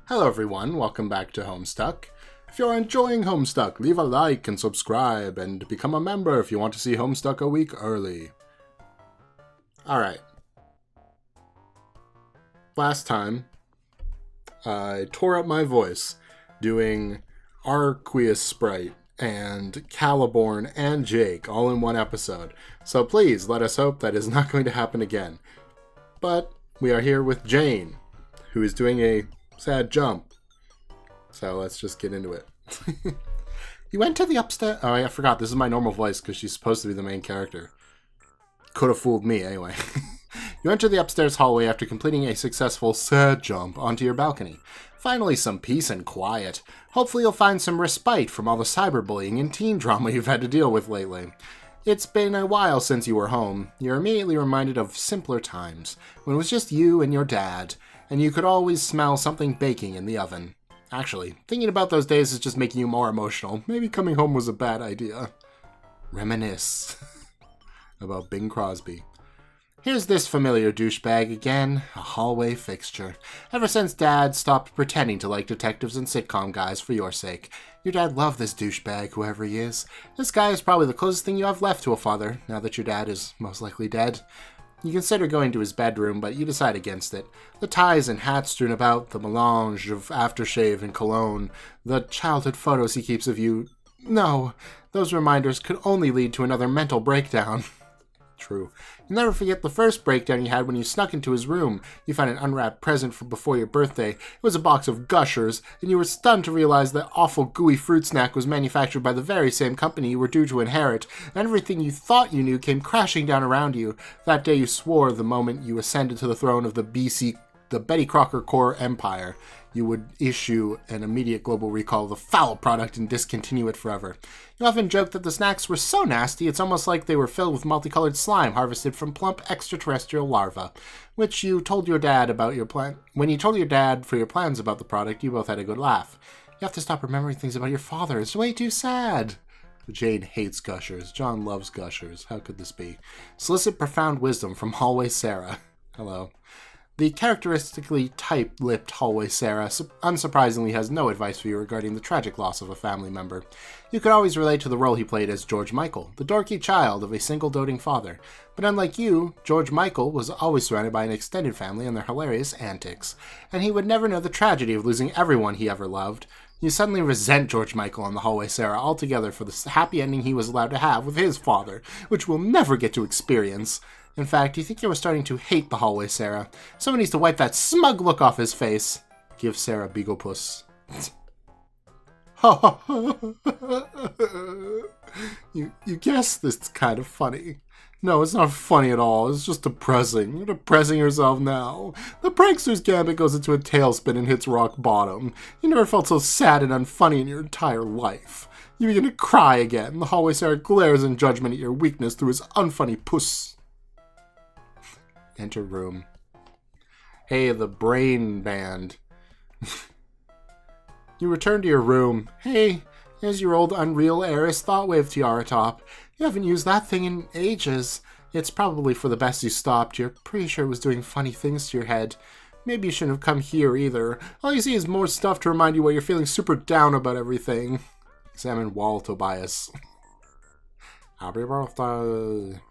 Hello everyone, welcome back to Homestuck. If you're enjoying Homestuck, leave a like and subscribe, and become a member if you want to see Homestuck a week early. Alright. Last time, I tore up my voice doing Arqueous Sprite and Caliborn and Jake all in one episode, so please let us hope that is not going to happen again. But we are here with Jane, who is doing a sad jump. So let's just get into it. You went to the upstairs... Oh, I forgot. This is my normal voice because she's supposed to be the main character. Could have fooled me anyway. You enter the upstairs hallway after completing a successful sad jump onto your balcony. Finally, some peace and quiet. Hopefully you'll find some respite from all the cyberbullying and teen drama you've had to deal with lately. It's been a while since you were home. You're immediately reminded of simpler times, when it was just you and your dad, and you could always smell something baking in the oven. Actually, thinking about those days is just making you more emotional. Maybe coming home was a bad idea. Reminisce about Bing Crosby. Here's this familiar douchebag again, a hallway fixture. Ever since Dad stopped pretending to like detectives and sitcom guys for your sake. Your dad loved this douchebag, whoever he is. This guy is probably the closest thing you have left to a father, now that your dad is most likely dead. You consider going to his bedroom, but you decide against it. The ties and hats strewn about, the melange of aftershave and cologne, the childhood photos he keeps of you. No, those reminders could only lead to another mental breakdown. True. You'll never forget the first breakdown you had when you snuck into his room. You found an unwrapped present for before your birthday. It was a box of Gushers, and you were stunned to realize that awful gooey fruit snack was manufactured by the very same company you were due to inherit, and everything you thought you knew came crashing down around you. That day you swore the moment you ascended to the throne of the Betty Crocker core empire, you would issue an immediate global recall of the foul product and discontinue it forever. You often joked that the snacks were so nasty it's almost like they were filled with multicolored slime harvested from plump extraterrestrial larvae, which you told your dad about your plan. When you told your dad for your plans about the product, you both had a good laugh. You have to stop remembering things about your father. It's way too sad. Jane hates Gushers. John loves Gushers. How could this be? Solicit profound wisdom from Hallway Sarah. Hello. The characteristically tight-lipped Hallway Sarah unsurprisingly has no advice for you regarding the tragic loss of a family member. You could always relate to the role he played as George Michael, the dorky child of a single doting father. But unlike you, George Michael was always surrounded by an extended family and their hilarious antics, and he would never know the tragedy of losing everyone he ever loved. You suddenly resent George Michael and the Hallway Sarah altogether for the happy ending he was allowed to have with his father, which we'll never get to experience. In fact, you think you were starting to hate the Hallway Sarah. Someone needs to wipe that smug look off his face. Give Sarah Beaglepuss. You guess this is kind of funny. No, it's not funny at all. It's just depressing. You're depressing yourself now. The prankster's gambit goes into a tailspin and hits rock bottom. You never felt so sad and unfunny in your entire life. You begin to cry again. The Hallway Sarah glares in judgment at your weakness through his unfunny puss. Enter room. Hey, the brain band. You return to your room. Hey, here's your old Unreal Aris Thoughtwave tiara top. You haven't used that thing in ages. It's probably for the best you stopped. You're pretty sure it was doing funny things to your head. Maybe you shouldn't have come here either. All you see is more stuff to remind you why you're feeling super down about everything. Examine wall, Tobias. Happy birthday.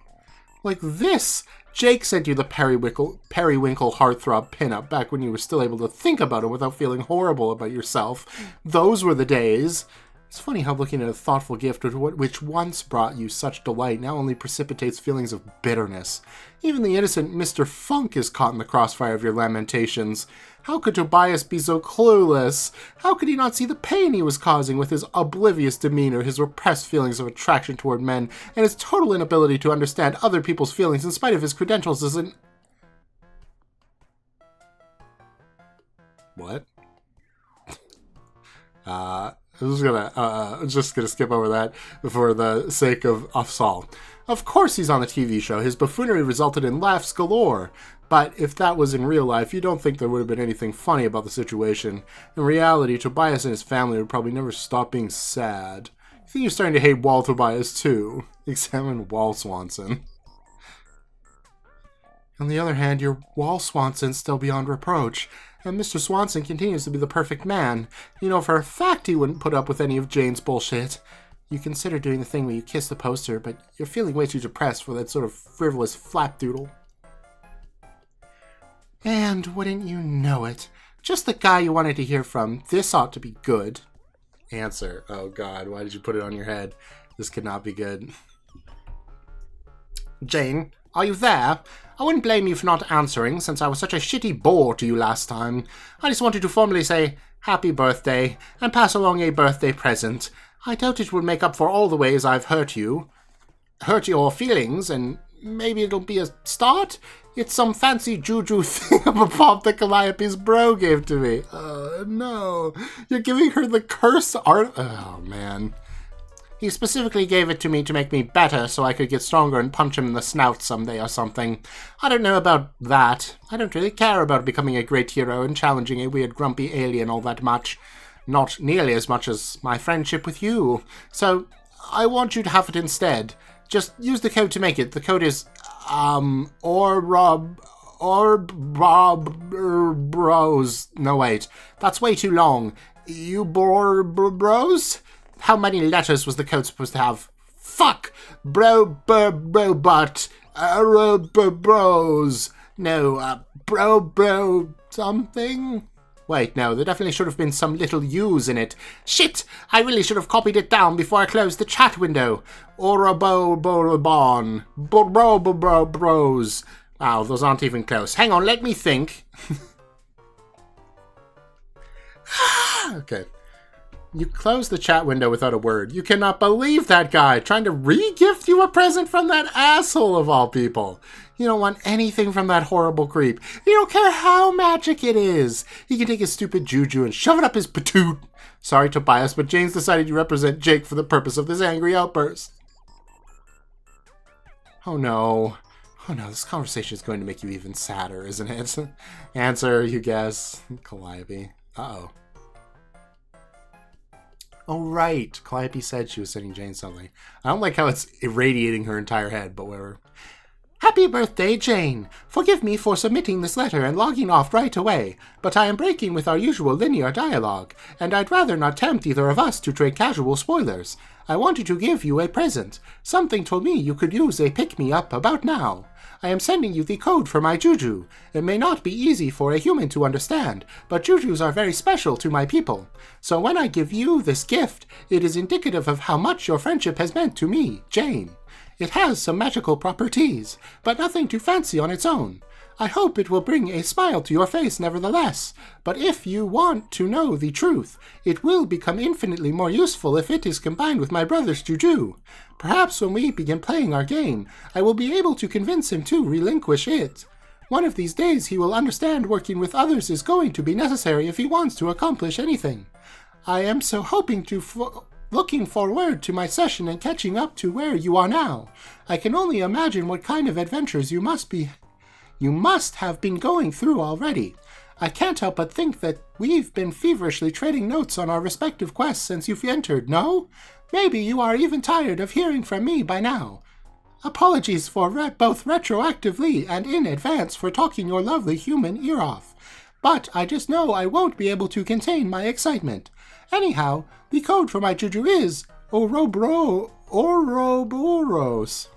Like this! Jake sent you the Periwinkle heartthrob pinup back when you were still able to think about it without feeling horrible about yourself. Those were the days. It's funny how looking at a thoughtful gift which once brought you such delight now only precipitates feelings of bitterness. Even the innocent Mr. Funk is caught in the crossfire of your lamentations. How could Tobias be so clueless? How could he not see the pain he was causing with his oblivious demeanor, his repressed feelings of attraction toward men, and his total inability to understand other people's feelings in spite of his credentials as an... What? I'm just gonna skip over that for the sake of Afsal. Of course he's on the TV show. His buffoonery resulted in laughs galore. But if that was in real life, you don't think there would have been anything funny about the situation. In reality, Tobias and his family would probably never stop being sad. You think you're starting to hate Wall Tobias too. Examine Wall Swanson. On the other hand, your Wall Swanson's still beyond reproach. And Mr. Swanson continues to be the perfect man. You know for a fact he wouldn't put up with any of Jane's bullshit. You consider doing the thing where you kiss the poster, but you're feeling way too depressed for that sort of frivolous flapdoodle. And wouldn't you know it, just the guy you wanted to hear from. This ought to be good. Answer. Oh god, why did you put it on your head? This could not be good. Jane, are you there? I wouldn't blame you for not answering, since I was such a shitty bore to you last time. I just wanted to formally say happy birthday, and pass along a birthday present. I doubt it would make up for all the ways I've hurt you. Hurt your feelings, and maybe it'll be a start? It's some fancy juju thingamabob that Calliope's bro gave to me. No. You're giving her the curse art? Oh, man. He specifically gave it to me to make me better so I could get stronger and punch him in the snout someday or something. I don't know about that. I don't really care about becoming a great hero and challenging a weird grumpy alien all that much. Not nearly as much as my friendship with you. So, I want you to have it instead. Just use the code to make it. The code is, bros. No, wait. That's way too long. You bros? How many letters was the code supposed to have? Fuck! Bros. No, bro, something? Wait, no, there definitely should have been some little U's in it. Shit! I really should have copied it down before I closed the chat window. Orobo-borobon. Bros. Wow, those aren't even close. Hang on, let me think. Okay. You closed the chat window without a word. You cannot believe that guy trying to re-gift you a present from that asshole of all people. You don't want anything from that horrible creep. You don't care how magic it is. He can take his stupid juju and shove it up his patoot. Sorry, Tobias, but Jane's decided you represent Jake for the purpose of this angry outburst. Oh no. Oh no, this conversation is going to make you even sadder, isn't it? Answer, you guess. Calliope. Uh-oh. Oh, right. Calliope said she was sending Jane something. I don't like how it's irradiating her entire head, but whatever. Happy birthday, Jane! Forgive me for submitting this letter and logging off right away, but I am breaking with our usual linear dialogue, and I'd rather not tempt either of us to trade casual spoilers. I wanted to give you a present. Something told me you could use a pick-me-up about now. I am sending you the code for my juju. It may not be easy for a human to understand, but jujus are very special to my people. So when I give you this gift, it is indicative of how much your friendship has meant to me, Jane. It has some magical properties, but nothing too fancy on its own. I hope it will bring a smile to your face nevertheless, but if you want to know the truth, it will become infinitely more useful if it is combined with my brother's juju. Perhaps when we begin playing our game, I will be able to convince him to relinquish it. One of these days he will understand working with others is going to be necessary if he wants to accomplish anything. I am so hoping to looking forward to my session and catching up to where you are now. I can only imagine what kind of adventures you must have been going through already. I can't help but think that we've been feverishly trading notes on our respective quests since you've entered, no? Maybe you are even tired of hearing from me by now. Apologies for both retroactively and in advance for talking your lovely human ear off. But I just know I won't be able to contain my excitement. Anyhow, the code for my juju is Ouroboros.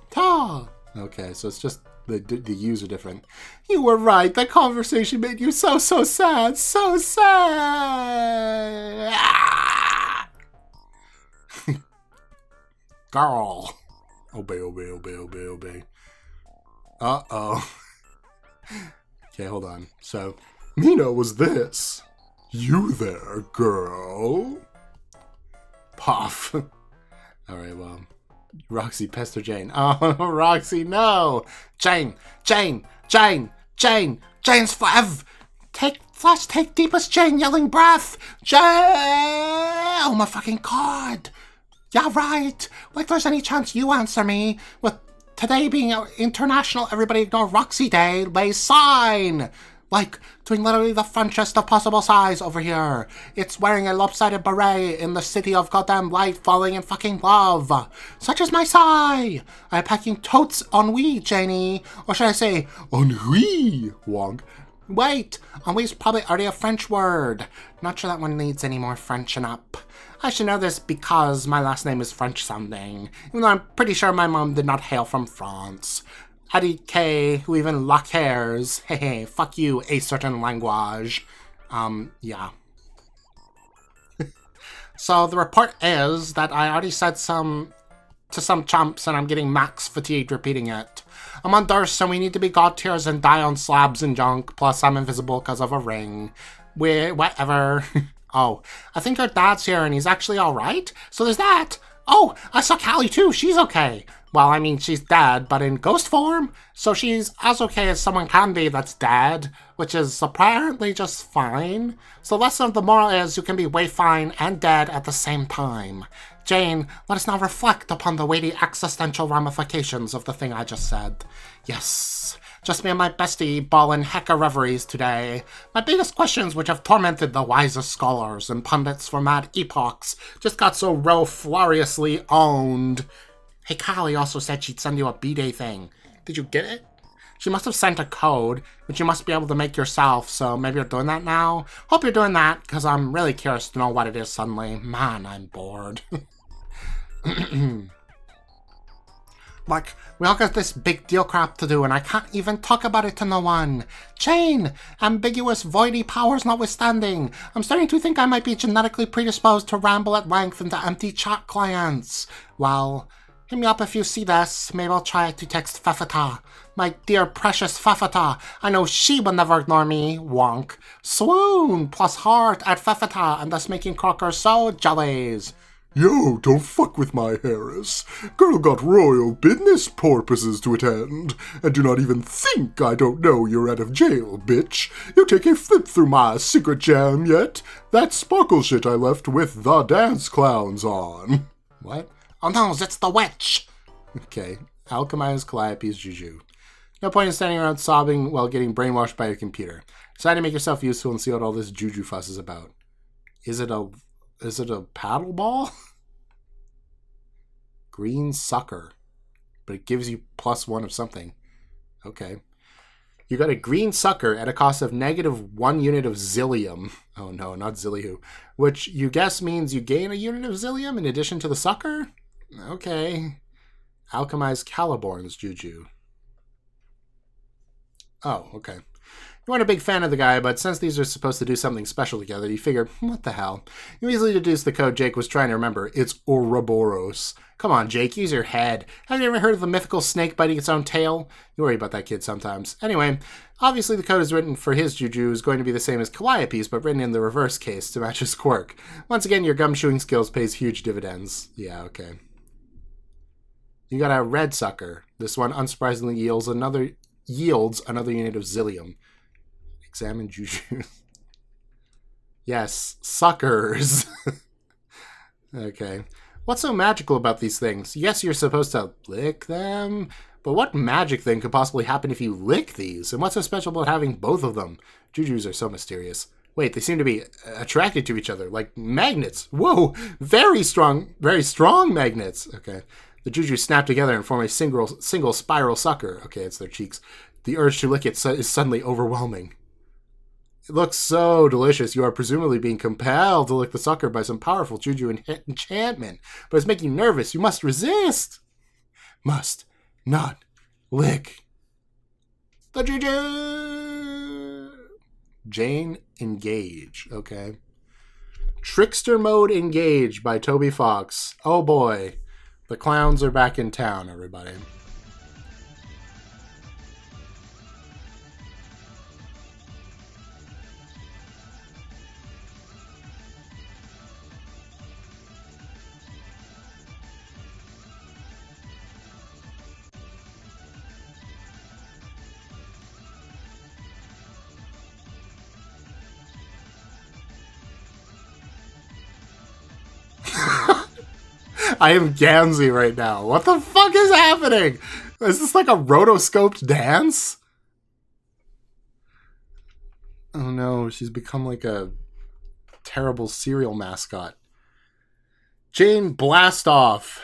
Ta! Okay, so it's just the U's are different. You were right. That conversation made you so sad. So sad. Ah! Girl. Obey. Uh-oh. Okay, hold on. So, Mina was this. You there, girl? Puff. Alright, well. Roxy, pester Jane. Oh, Roxy, no! Jane's Flav! Take deepest Jane, yelling breath! Jane! Oh my fucking god! Yeah, right! Like there's any chance you answer me? With today being International Everybody Ignore Roxy Day, lay sign! Like, doing literally the Frenchest of possible size over here. It's wearing a lopsided beret in the city of goddamn light, falling in fucking love. Such is my sigh. I'm packing totes ennui, Janie. Or should I say, ennui, wonk. Wait! Always probably already a French word. Not sure that one needs any more Frenching up. I should know this because my last name is French sounding, even though I'm pretty sure my mom did not hail from France. Adi K, who even lock hairs. Hey, fuck you, a certain language. Yeah. So the report is that I already said to some chumps and I'm getting max fatigued repeating it. I'm on Durst, so we need to be god tiers and die on slabs and junk, plus I'm invisible because of a ring. Whatever. Oh, I think your dad's here and he's actually alright? So there's that! Oh, I saw Callie too, she's okay. Well, I mean, she's dead, but in ghost form? So she's as okay as someone can be that's dead, which is apparently just fine. So the lesson of the moral is you can be way fine and dead at the same time. Jane, let us now reflect upon the weighty existential ramifications of the thing I just said. Yes, just me and my bestie ballin' hecka reveries today. My biggest questions, which have tormented the wisest scholars and pundits for mad epochs, just got so floriously owned. Hey, Callie also said she'd send you a B-Day thing. Did you get it? She must have sent a code, which you must be able to make yourself, so maybe you're doing that now? Hope you're doing that, because I'm really curious to know what it is suddenly. Man, I'm bored. Like, we all got this big deal crap to do, and I can't even talk about it to no one. Jane, ambiguous voidy powers notwithstanding, I'm starting to think I might be genetically predisposed to ramble at length into empty chat clients. Well, hit me up if you see this. Maybe I'll try to text Fefata. My dear precious Fefata. I know she will never ignore me. Wonk. Swoon plus heart at Fefata, and thus making Crocker so jellies. Yo, don't fuck with my Harris. Girl got royal business purposes to attend, and do not even think I don't know you're out of jail, bitch. You take a flip through my secret jam yet? That sparkle shit I left with the dance clowns on. What? Oh no, it's the witch! Okay, alchemize Calliope's juju. No point in standing around sobbing while getting brainwashed by your computer. Decide to make yourself useful and see what all this juju fuss is about. Is it a paddle ball? Green sucker. But it gives you +1 of something. Okay. You got a green sucker at a cost of -1 unit of zillium. Oh no, not zillihu. Which you guess means you gain a unit of zillium in addition to the sucker? Okay. Alchemize Caliborn's juju. Oh, okay. You weren't a big fan of the guy, but since these are supposed to do something special together, you figure, what the hell? You easily deduced the code Jake was trying to remember. It's Ouroboros. Come on, Jake, use your head. Have you ever heard of the mythical snake biting its own tail? You worry about that kid sometimes. Anyway, obviously the code is written for his juju is going to be the same as Calliope's, but written in the reverse case to match his quirk. Once again, your gum-chewing skills pays huge dividends. Yeah, okay. You got a red sucker. This one, unsurprisingly, yields another unit of zillium. Examine juju. Yes, suckers. Okay. What's so magical about these things? Yes, you're supposed to lick them, but what magic thing could possibly happen if you lick these? And what's so special about having both of them? Jujus are so mysterious. Wait, they seem to be attracted to each other, like magnets. Whoa, very strong magnets. Okay. The juju snap together and form a single spiral sucker. Okay, it's their cheeks. The urge to lick it is suddenly overwhelming. It looks so delicious. You are presumably being compelled to lick the sucker by some powerful juju enchantment, but it's making you nervous. You must resist. Must not lick the juju. Jane, engage. Okay. Trickster Mode Engage by Toby Fox. Oh boy. The clowns are back in town, everybody. I am Gansey right now. What the fuck is happening? Is this like a rotoscoped dance? Oh no, she's become like a terrible cereal mascot. Jane, blast off.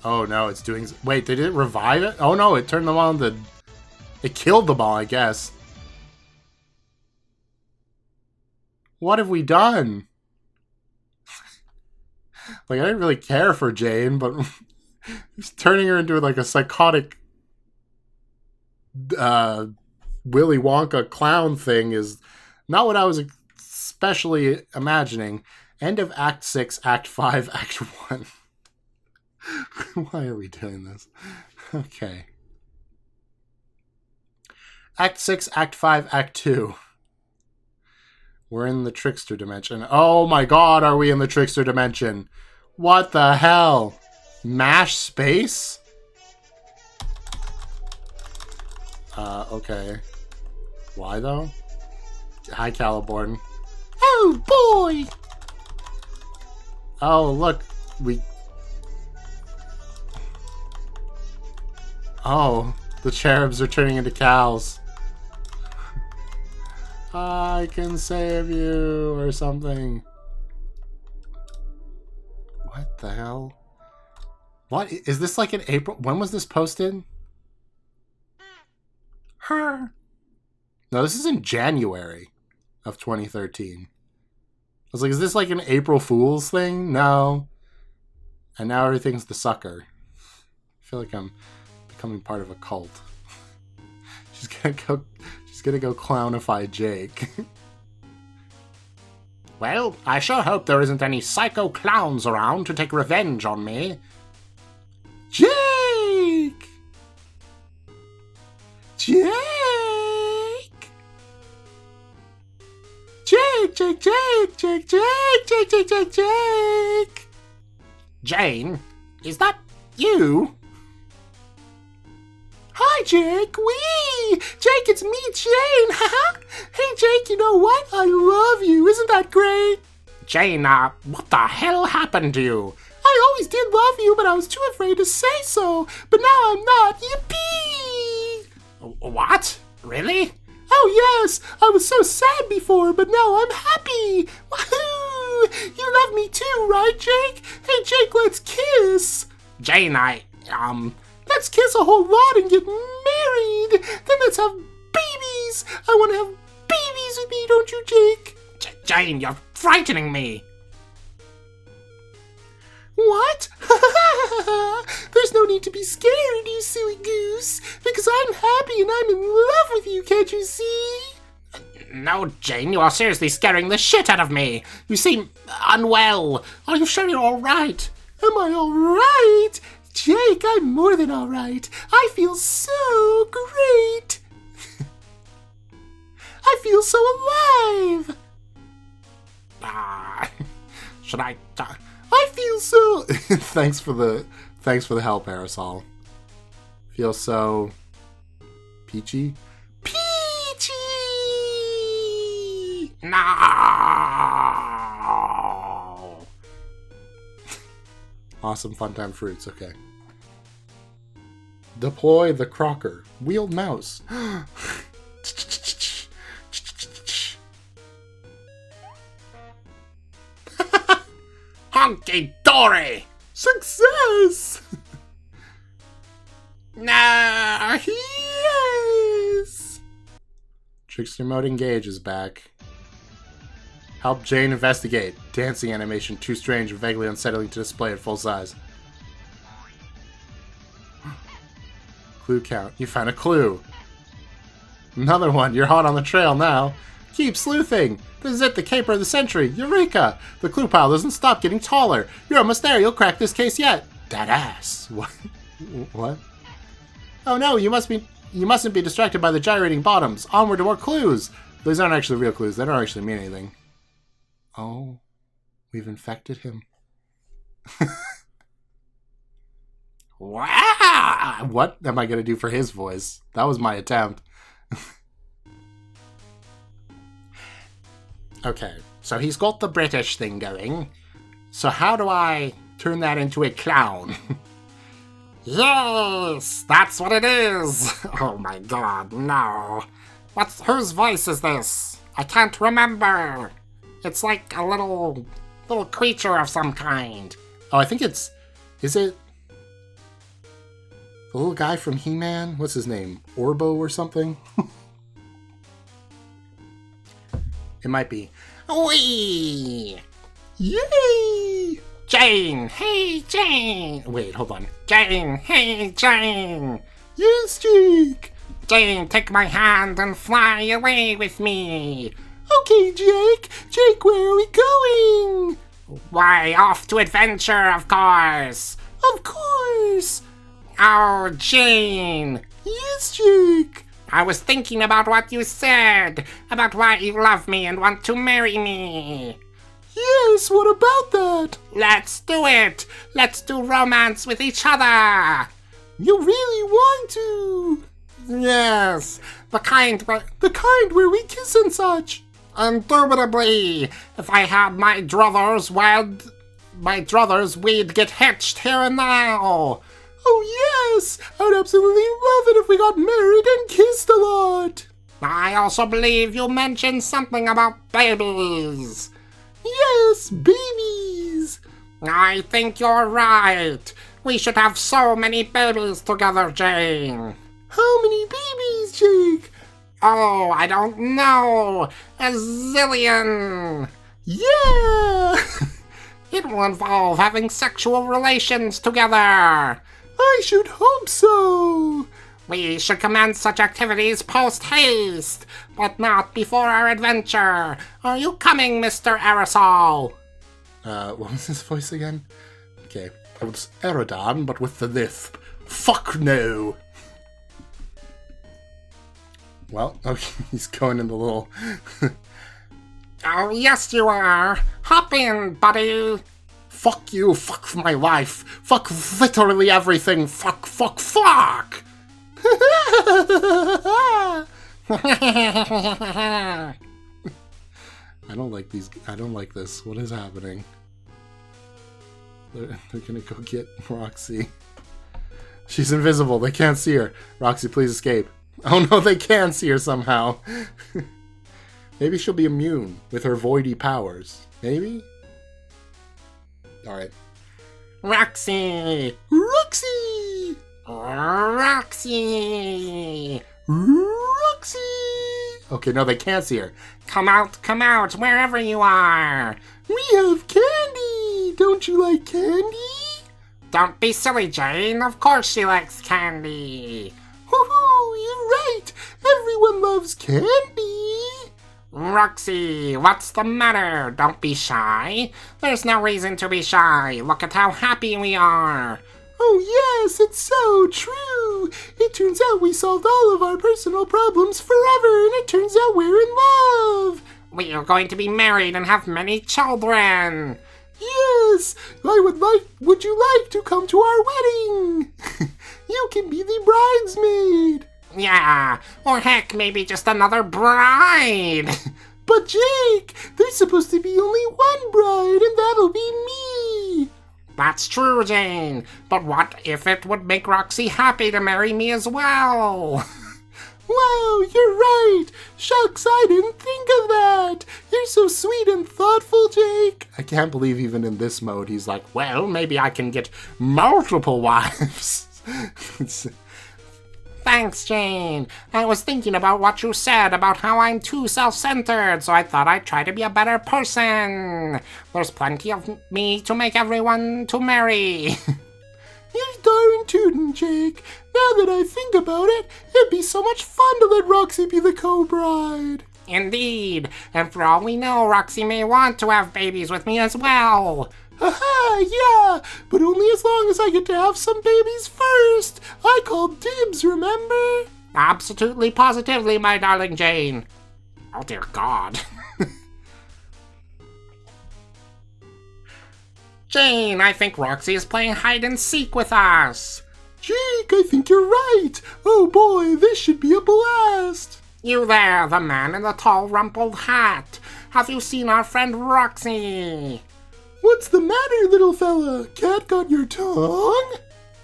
Oh no, it's doing... Wait, did it revive it? Oh no, it turned them on the... It killed them all, I guess. What have we done? Like, I didn't really care for Jane, but just turning her into like a psychotic Willy Wonka clown thing is not what I was especially imagining. End of Act 6, Act 5, Act 1. Why are we doing this? Okay. Act 6, Act 5, Act 2. We're in the trickster dimension. Oh my god, are we in the trickster dimension? What the hell? Mash space? Okay. Why though? Hi, Caliborn. Oh boy! Oh, look. Oh, the cherubs are turning into cows. I can save you, or something. What the hell? What? Is this like in April? When was this posted? No, this is in January of 2013. I was like, is this like an April Fool's thing? No. And now everything's the sucker. I feel like I'm becoming part of a cult. She's gonna go clownify Jake. Well, I sure hope there isn't any psycho clowns around to take revenge on me. Jake! Jake! Jake, Jake, Jake, Jake, Jake, Jake, Jake, Jake, Jake! Jane, is that you? Hi, Jake! Wee! Jake, it's me, Jane! Haha! Hey, Jake, you know what? I love you! Isn't that great? Jane, what the hell happened to you? I always did love you, but I was too afraid to say so. But now I'm not. Yippee! What? Really? Oh, yes! I was so sad before, but now I'm happy! Woohoo! You love me too, right, Jake? Hey, Jake, let's kiss! Jane, let's kiss a whole lot and get married! Then let's have babies! I want to have babies with me, don't you, Jake? Jane, you're frightening me! What? There's no need to be scared, you silly goose, because I'm happy and I'm in love with you, can't you see? No, Jane, you are seriously scaring the shit out of me. You seem unwell. Are you sure you're all right? Am I all right? Jake, I'm more than all right. I feel so great. I feel so alive. Should I... I feel so... Thanks for the help, Aerosol. Feel so... peachy? Peachy! No! Awesome Funtime Fruits, okay. Deploy the Crocker. Wheeled mouse. Honky dory! Success! No! Yes! Trickster Mode Engage is back. Help Jane investigate. Dancing animation too strange and vaguely unsettling to display at full size. Clue count. You found a clue. Another one. You're hot on the trail now. Keep sleuthing. This is it, the caper of the century. Eureka! The clue pile doesn't stop getting taller. You're almost there. You'll crack this case yet. That ass. What? What? Oh no, you mustn't be distracted by the gyrating bottoms. Onward to more clues. These aren't actually real clues. They don't actually mean anything. Oh, we've infected him. Wow! What am I going to do for his voice? That was my attempt. Okay, so he's got the British thing going. So how do I turn that into a clown? Yes, that's what it is. Oh my god, no. Whose voice is this? I can't remember. It's like a little creature of some kind. Oh, I think is it The little guy from He-Man? What's his name? Orbo or something? It might be. Wee! Yay! Jane! Hey, Jane! Wait, hold on. Jane! Hey, Jane! Yes, Jake! Jane, take my hand and fly away with me! Okay, Jake! Jake, where are we going? Why, off to adventure, of course! Of course! Oh, Jane! Yes, Jake! I was thinking about what you said, about why you love me and want to marry me. Yes, what about that? Let's do it! Let's do romance with each other! You really want to? Yes, the kind where we kiss and such. Indubitably, if I had my druthers, we'd get hitched here and now. Oh yes, I'd absolutely love it if we got married and kissed a lot. I also believe you mentioned something about babies. Yes, babies. I think you're right. We should have so many babies together, Jane. How many babies, Jake? Oh, I don't know. A zillion. Yeah! It will involve having sexual relations together. I should hope so. We should commence such activities post-haste, but not before our adventure. Are you coming, Mr. Aerosol? What was his voice again? Okay, it was Aerodon, but with the lisp. Fuck no! Well, okay, he's going in the little... Oh, yes you are. Hop in, buddy. Fuck you, fuck my life. Fuck literally everything. Fuck, fuck, fuck! I don't like this. What is happening? They're gonna go get Roxy. She's invisible. They can't see her. Roxy, please escape. Oh no, they can see her somehow. Maybe she'll be immune with her voidy powers. Maybe? Alright. Roxy! Roxy! Roxy! Roxy! Okay, no, they can't see her. Come out, wherever you are. We have candy! Don't you like candy? Don't be silly, Jane. Of course she likes candy. Woohoo! You're right! Everyone loves candy! Roxy, what's the matter? Don't be shy. There's no reason to be shy. Look at how happy we are. Oh yes, it's so true! It turns out we solved all of our personal problems forever, and it turns out we're in love! We are going to be married and have many children. Yes! Would you like to come to our wedding? You can be the bridesmaid! Yeah, or heck, maybe just another bride. But Jake, there's supposed to be only one bride, and that'll be me! That's true, Jane, but what if it would make Roxy happy to marry me as well? Wow, you're right! Shucks, I didn't think of that! You're so sweet and thoughtful, Jake! I can't believe even in this mode he's like, well, maybe I can get multiple wives. Thanks, Jane. I was thinking about what you said about how I'm too self-centered, so I thought I'd try to be a better person. There's plenty of me to make everyone to marry. You're darn tootin', Jake. Now that I think about it, it'd be so much fun to let Roxy be the co-bride. Indeed. And for all we know, Roxy may want to have babies with me as well. Haha, yeah, but only as long as I get to have some babies first. I called dibs, remember? Absolutely, positively, my darling Jane. Oh, dear God. Jane, I think Roxy is playing hide-and-seek with us. Jake, I think you're right. Oh boy, this should be a blast. You there, the man in the tall rumpled hat. Have you seen our friend Roxy? What's the matter, little fella? Cat got your tongue?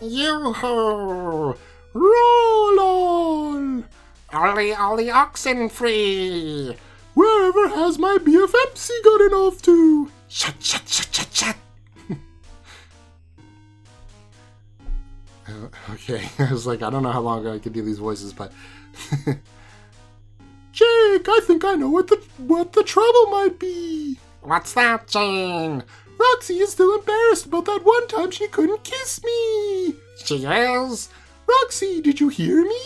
Yoo-hoo! Roll on! Ollie, ollie, oxen free! Wherever has my BFMC gotten off to? Shut, shut, shut, shut, shut! Okay, I was like, I don't know how long I could do these voices, but... Jake, I think I know what the trouble might be. What's that, Jane? Roxy is still embarrassed about that one time she couldn't kiss me. She is? Roxy, did you hear me?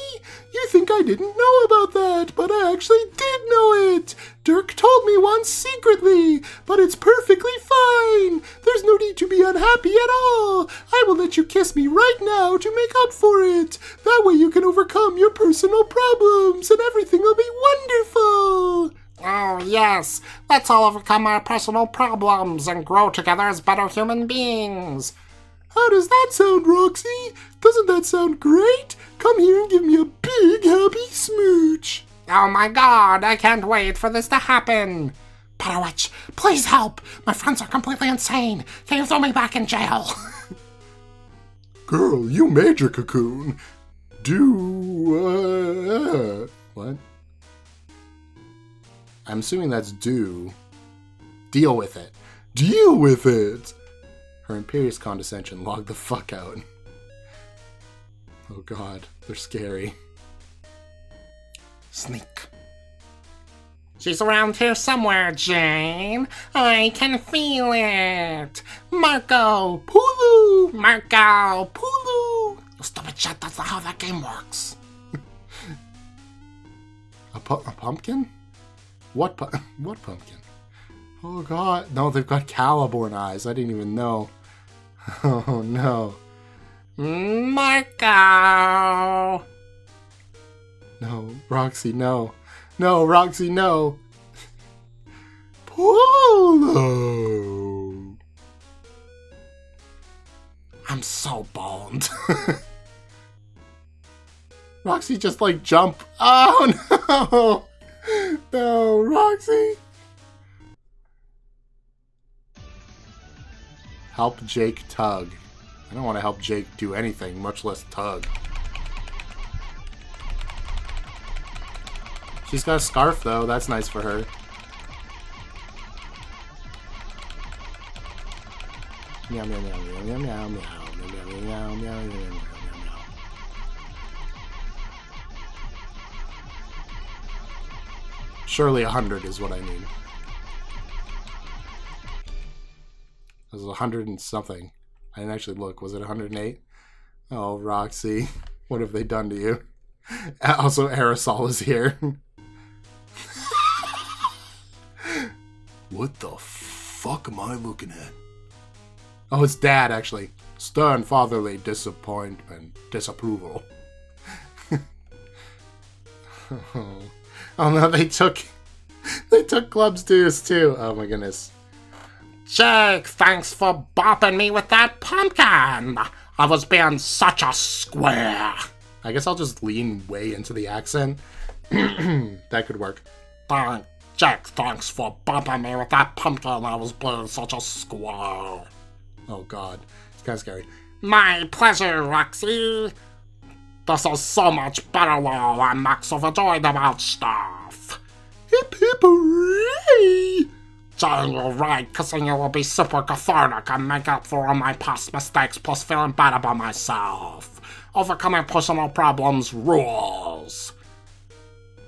You think I didn't know about that, but I actually did know it. Dirk told me once secretly, but it's perfectly fine. There's no need to be unhappy at all. I will let you kiss me right now to make up for it. That way you can overcome your personal problems and everything will be wonderful. Oh, yes. Let's all overcome our personal problems and grow together as better human beings. How does that sound, Roxy? Doesn't that sound great? Come here and give me a big happy smooch. Oh my god, I can't wait for this to happen. Butterwitch, please help. My friends are completely insane. Can you throw me back in jail? Girl, you made your cocoon. What? I'm assuming that's do. Deal with it. Deal with it. Her imperious condescension logged the fuck out. Oh god, they're scary. Sneak. She's around here somewhere, Jane. I can feel it. Marco Pulu! Marco Pulu! Stupid shit, that's not how that game works. A pumpkin? What pumpkin? Oh god, no, they've got Caliborn eyes. I didn't even know. Oh no. Marco! No, Roxy, no. No, Roxy, no. Polo! I'm so boned. Roxy, just like jump. Oh no! No, Roxy! Help Jake tug. I don't want to help Jake do anything, much less tug. She's got a scarf, though. That's nice for her. Meow, meow, meow, meow, meow, meow, meow, meow, meow, meow, meow, meow, meow. Surely 100 is what I need. It was 100 and something. I didn't actually look. Was it 108? Oh, Roxy. What have they done to you? Also, Aerosol is here. What the fuck am I looking at? Oh, it's Dad, actually. Stern fatherly disapproval. Oh no, they took Club's dues too. Oh my goodness. Jake, thanks for bopping me with that pumpkin. I was being such a square. I guess I'll just lean way into the accent. That could work. Jake, thanks for bopping me with that pumpkin. I was being such a square. Oh god, it's kind of scary. My pleasure, Roxy. This is so much better while I'm max overjoyed about stuff. Hip hip hooray! Jane, you're right. Kissing you will be super cathartic and make up for all my past mistakes plus feeling bad about myself. Overcoming personal problems rules.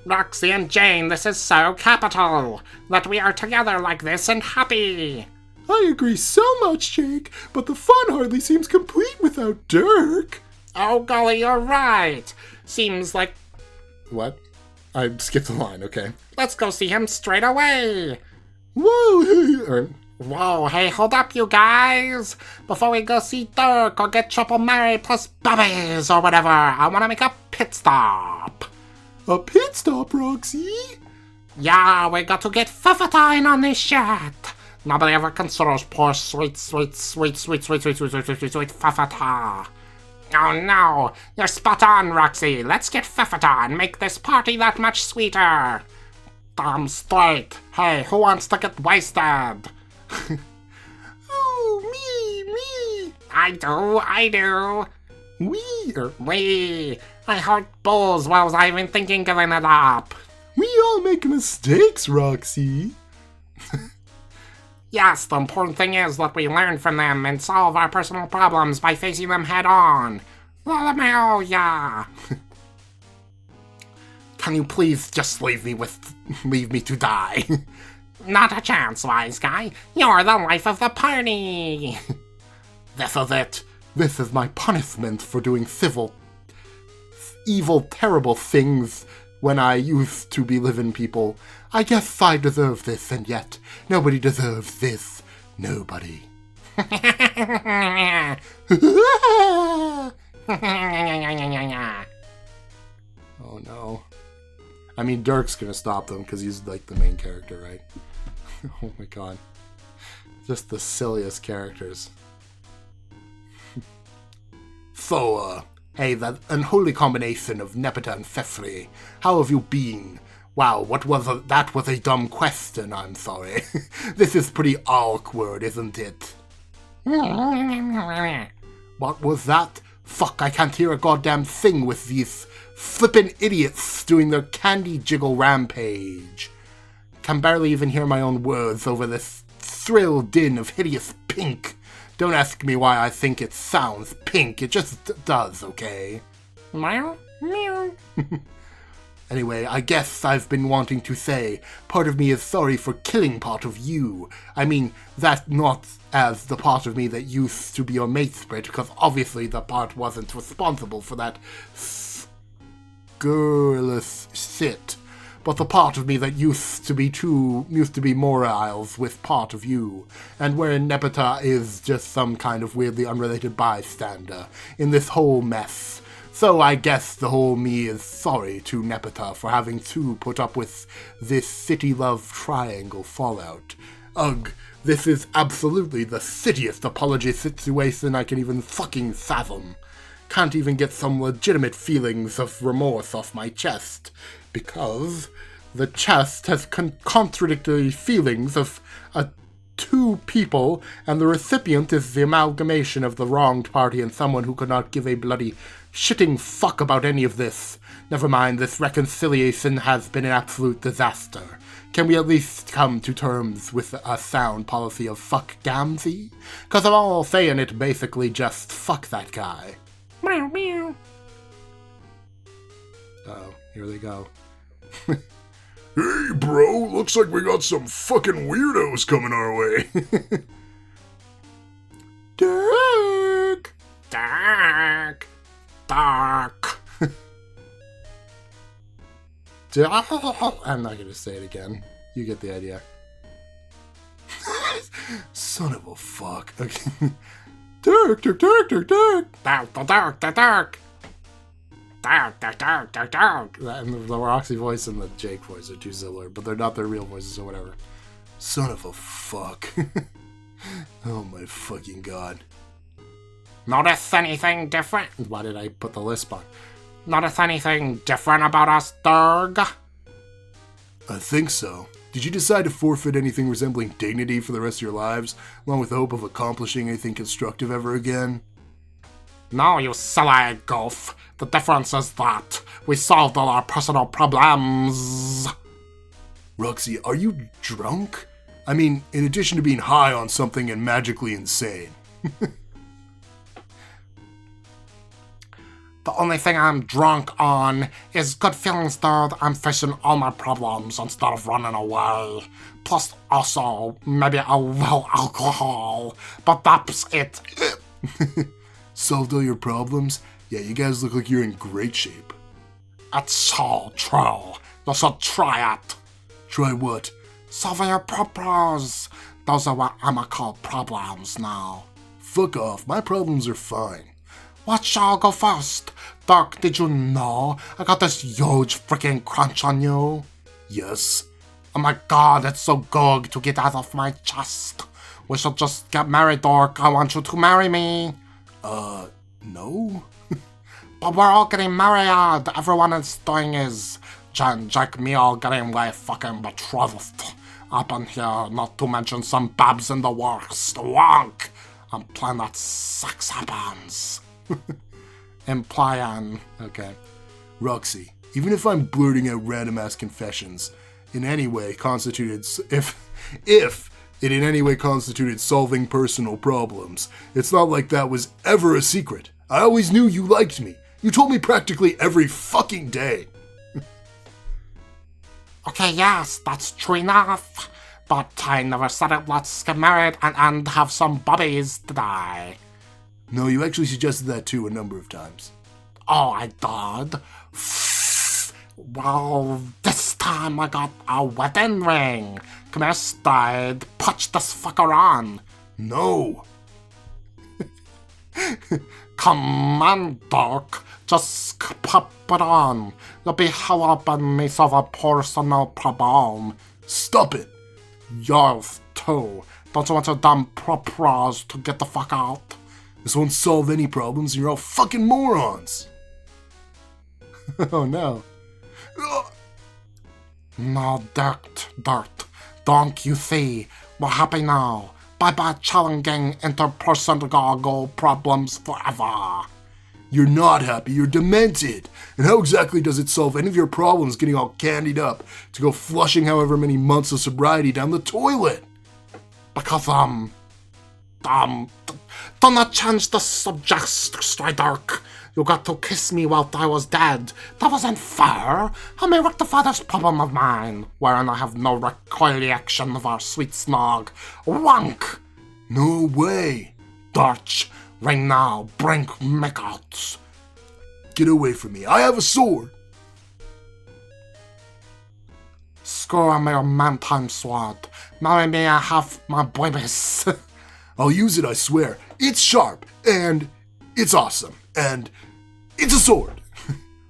Roxy and Jane, this is so capital. That we are together like this and happy. I agree so much, Jake, but the fun hardly seems complete without Dirk. Oh golly, you're right. Seems like... What? I skipped the line, okay. Let's go see him straight away. Whoa, Whoa, hey, hold up, you guys. Before we go see Dirk or get Triple Mary plus Bubbies or whatever, I want to make a pit stop. A pit stop, Roxy? Yeah, we got to get Fuffatine on this shit. Nobody ever considers poor sweet Fuffata. Oh no, you're spot on, Roxy. Let's get Fuffata and make this party that much sweeter. Damn straight. Hey, who wants to get wasted? Oh, me. I do. We. I heard bulls while I was even thinking giving it up. We all make mistakes, Roxy. Yes, the important thing is that we learn from them and solve our personal problems by facing them head on. Oh, yeah. Can you please just leave me to die? Not a chance, wise guy. You're the life of the party. This is it. This is my punishment for doing evil, terrible things when I used to be living people. I guess I deserve this, and yet nobody deserves this. Nobody. Oh no. I mean, Dirk's gonna stop them because he's like the main character, right? Oh my god. Just the silliest characters. So, hey, that unholy combination of Nepeta and Fefri. How have you been? Wow, that was a dumb question, I'm sorry. This is pretty awkward, isn't it? What was that? Fuck, I can't hear a goddamn thing with these flippin' idiots doing their candy jiggle rampage. Can barely even hear my own words over this thrill din of hideous pink. Don't ask me why I think it sounds pink, it just does, okay? Meow, meow. Anyway, I guess I've been wanting to say, part of me is sorry for killing part of you. I mean, that not as the part of me that used to be your mate spirit, because obviously the part wasn't responsible for that scurrilous shit. But the part of me that used to be morals with part of you, and wherein Nepeta is just some kind of weirdly unrelated bystander in this whole mess. So I guess the whole me is sorry to Nepeta for having to put up with this city love triangle fallout. Ugh, this is absolutely the shittiest apology situation I can even fucking fathom. Can't even get some legitimate feelings of remorse off my chest, because the chest has contradictory feelings of two people, and the recipient is the amalgamation of the wronged party and someone who could not give a bloody shitting fuck about any of this. Never mind, this reconciliation has been an absolute disaster. Can we at least come to terms with a sound policy of fuck Gamzee? Cause I'm all saying it basically just fuck that guy. Meow meow. Oh, here they go. Hey, bro, looks like we got some fucking weirdos coming our way. Dirk! Dark. Dark. I'm not gonna say it again. You get the idea. Son of a fuck. Okay. Dirk, Dirk, Dirk, Dirk, Dirk. Dark, dark, dark, dark. Dark, dark, dark, dark, dark. And the Roxy voice and the Jake voice are too similar, but they're not their real voices or whatever. Son of a fuck. Oh my fucking god. Notice anything different? Why did I put the lisp on? Notice anything different about us, Durg? I think so. Did you decide to forfeit anything resembling dignity for the rest of your lives, along with the hope of accomplishing anything constructive ever again? No, you silly goof. The difference is that we solved all our personal problems. Roxy, are you drunk? I mean, in addition to being high on something and magically insane. The only thing I'm drunk on is good feelings that I'm facing all my problems instead of running away. Plus, also, maybe a little alcohol. But that's it. Solved all your problems? Yeah, you guys look like you're in great shape. It's so true. You should try it. Try what? Solving your problems. Those are what I'ma call problems now. Fuck off, my problems are fine. What shall go first? Dirk, did you know I got this huge freaking crunch on you? Yes. Oh my god, it's so good to get out of my chest. We should just get married, Dirk. I want you to marry me. No? But we're all getting married. Everyone is doing his. Jake, me all getting way fucking betrothed up in here, not to mention some babs in the works. Wonk! I'm playing that sex happens. Implying. Okay. Roxy, even if I'm blurting out random-ass confessions, in any way constituted... If it in any way constituted solving personal problems, it's not like that was ever a secret. I always knew you liked me. You told me practically every fucking day. Okay, yes, that's true enough. But I never said it. Let's get married and have some bubbies today. No, you actually suggested that too a number of times. Oh, I did? Well, this time I got a wedding ring. Come here, Stide. Punch this fucker on. No. Come on, Doc. Just pop it on. You'll be helping me solve a personal problem. Stop it. You're too. Don't you want your dumb pros to get the fuck out? This won't solve any problems and you're all fucking morons. Oh no. No, dirt. Don't you see? We're happy now. Bye-bye challenging interpersonal problems forever. You're not happy, you're demented. And how exactly does it solve any of your problems getting all candied up to go flushing however many months of sobriety down the toilet? Because, do not change the subject, Strider. You got to kiss me while I was dead. That wasn't fair. I may rectify this problem of mine, wherein I have no recollection of our sweet snog. Wank! No way. Dutch, right now, bring make-outs. Get away from me. I have a sword. Screw me, your man-time sword. Marry me, I have my babies. I'll use it, I swear. It's sharp, and it's awesome, and it's a sword.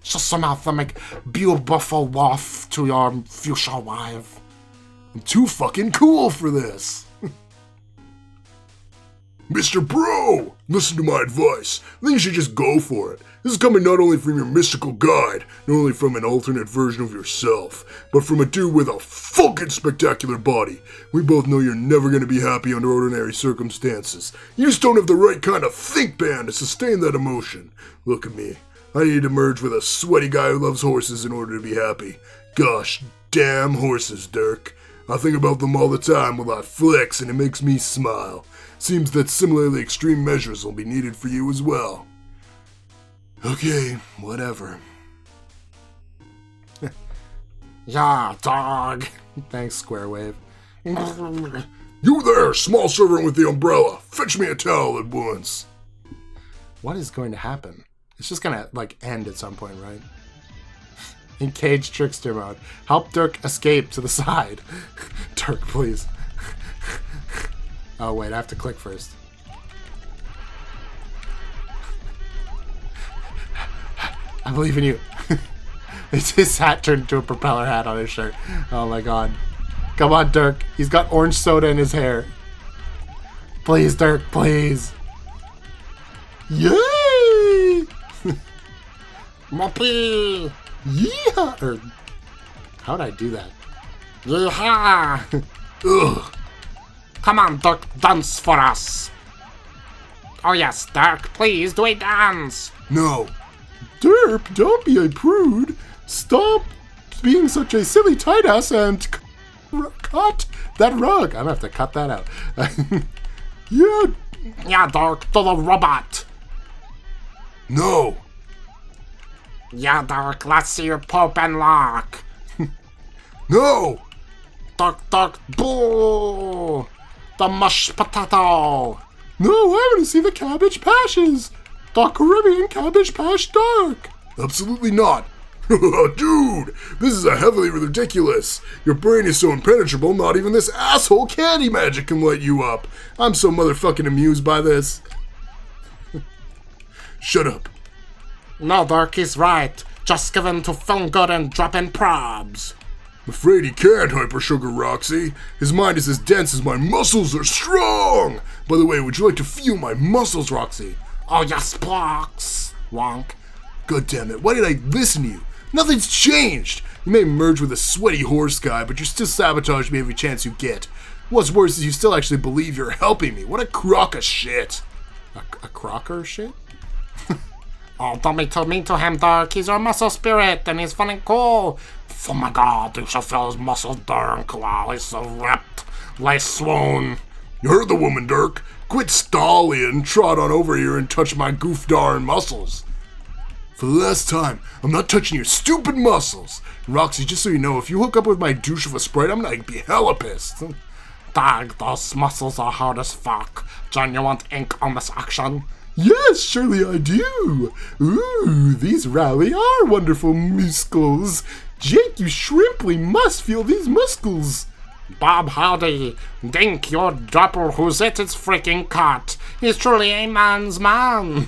Just enough to make beautiful love to your future wife. I'm too fucking cool for this. Mr. Bro, listen to my advice. I think you should just go for it. This is coming not only from your mystical guide, not only from an alternate version of yourself, but from a dude with a fucking spectacular body. We both know you're never going to be happy under ordinary circumstances. You just don't have the right kind of think band to sustain that emotion. Look at me. I need to merge with a sweaty guy who loves horses in order to be happy. Gosh damn horses, Dirk. I think about them all the time while I flex and it makes me smile. Seems that similarly extreme measures will be needed for you as well. Okay, whatever. Yeah, dog. Thanks, Square Wave. You there, small servant with the umbrella. Fetch me a towel at once. What is going to happen? It's just gonna, end at some point, right? Engage Trickster mode. Help Dirk escape to the side. Dirk, please. Oh, wait, I have to click first. I believe in you. His hat turned into a propeller hat on his shirt. Oh my god. Come on, Dirk. He's got orange soda in his hair. Please, Dirk, please. Yay! Moppy! Yeah! Or, how'd I do that? Yeehaw! Ugh. Come on, Dirk, dance for us. Oh yes, Dirk, please do a dance. No. Derp, don't be a prude. Stop being such a silly tight ass and cut that rug. I'm gonna have to cut that out. Yeah. Yeah, Dirk, to the robot. No. Yeah, Dirk, let's see your Pope and lock. No. Dirk, boo! The mashed potato. No, I want to see the cabbage pashes. The Caribbean cabbage pash dark. Absolutely not. Dude, this is a heavily ridiculous. Your brain is so impenetrable, not even this asshole candy magic can light you up. I'm so motherfucking amused by this. Shut up. No, Dirk, he's right. Just give in to feeling good and drop in probs. I'm afraid he can't, Hyper Sugar Roxy. His mind is as dense as my muscles are strong. By the way, would you like to feel my muscles, Roxy? Oh yes, blocks. Wonk. God damn it, why did I listen to you? Nothing's changed. You may merge with a sweaty horse guy, but you still sabotage me every chance you get. What's worse is you still actually believe you're helping me. What a crock of shit. A crocker shit? Oh, don't be too mean to him, Dirk. He's our muscle spirit, and he's fun and cool. Oh my god, you should feel his muscles, Dirk. Wow, he's so ripped. Like swoon. You heard the woman, Dirk. Quit stalling and trot on over here and touch my goof darn muscles. For the last time, I'm not touching your stupid muscles. Roxy, just so you know, if you hook up with my douche of a sprite, I'm gonna be hella pissed. Dag, those muscles are hard as fuck. John, you want ink on this action? Yes, surely I do. Ooh, these really are wonderful muscles. Jake, you shrimply must feel these muscles. Bob Hardy, Dink, your double who's it is freaking cut. He's truly a man's man.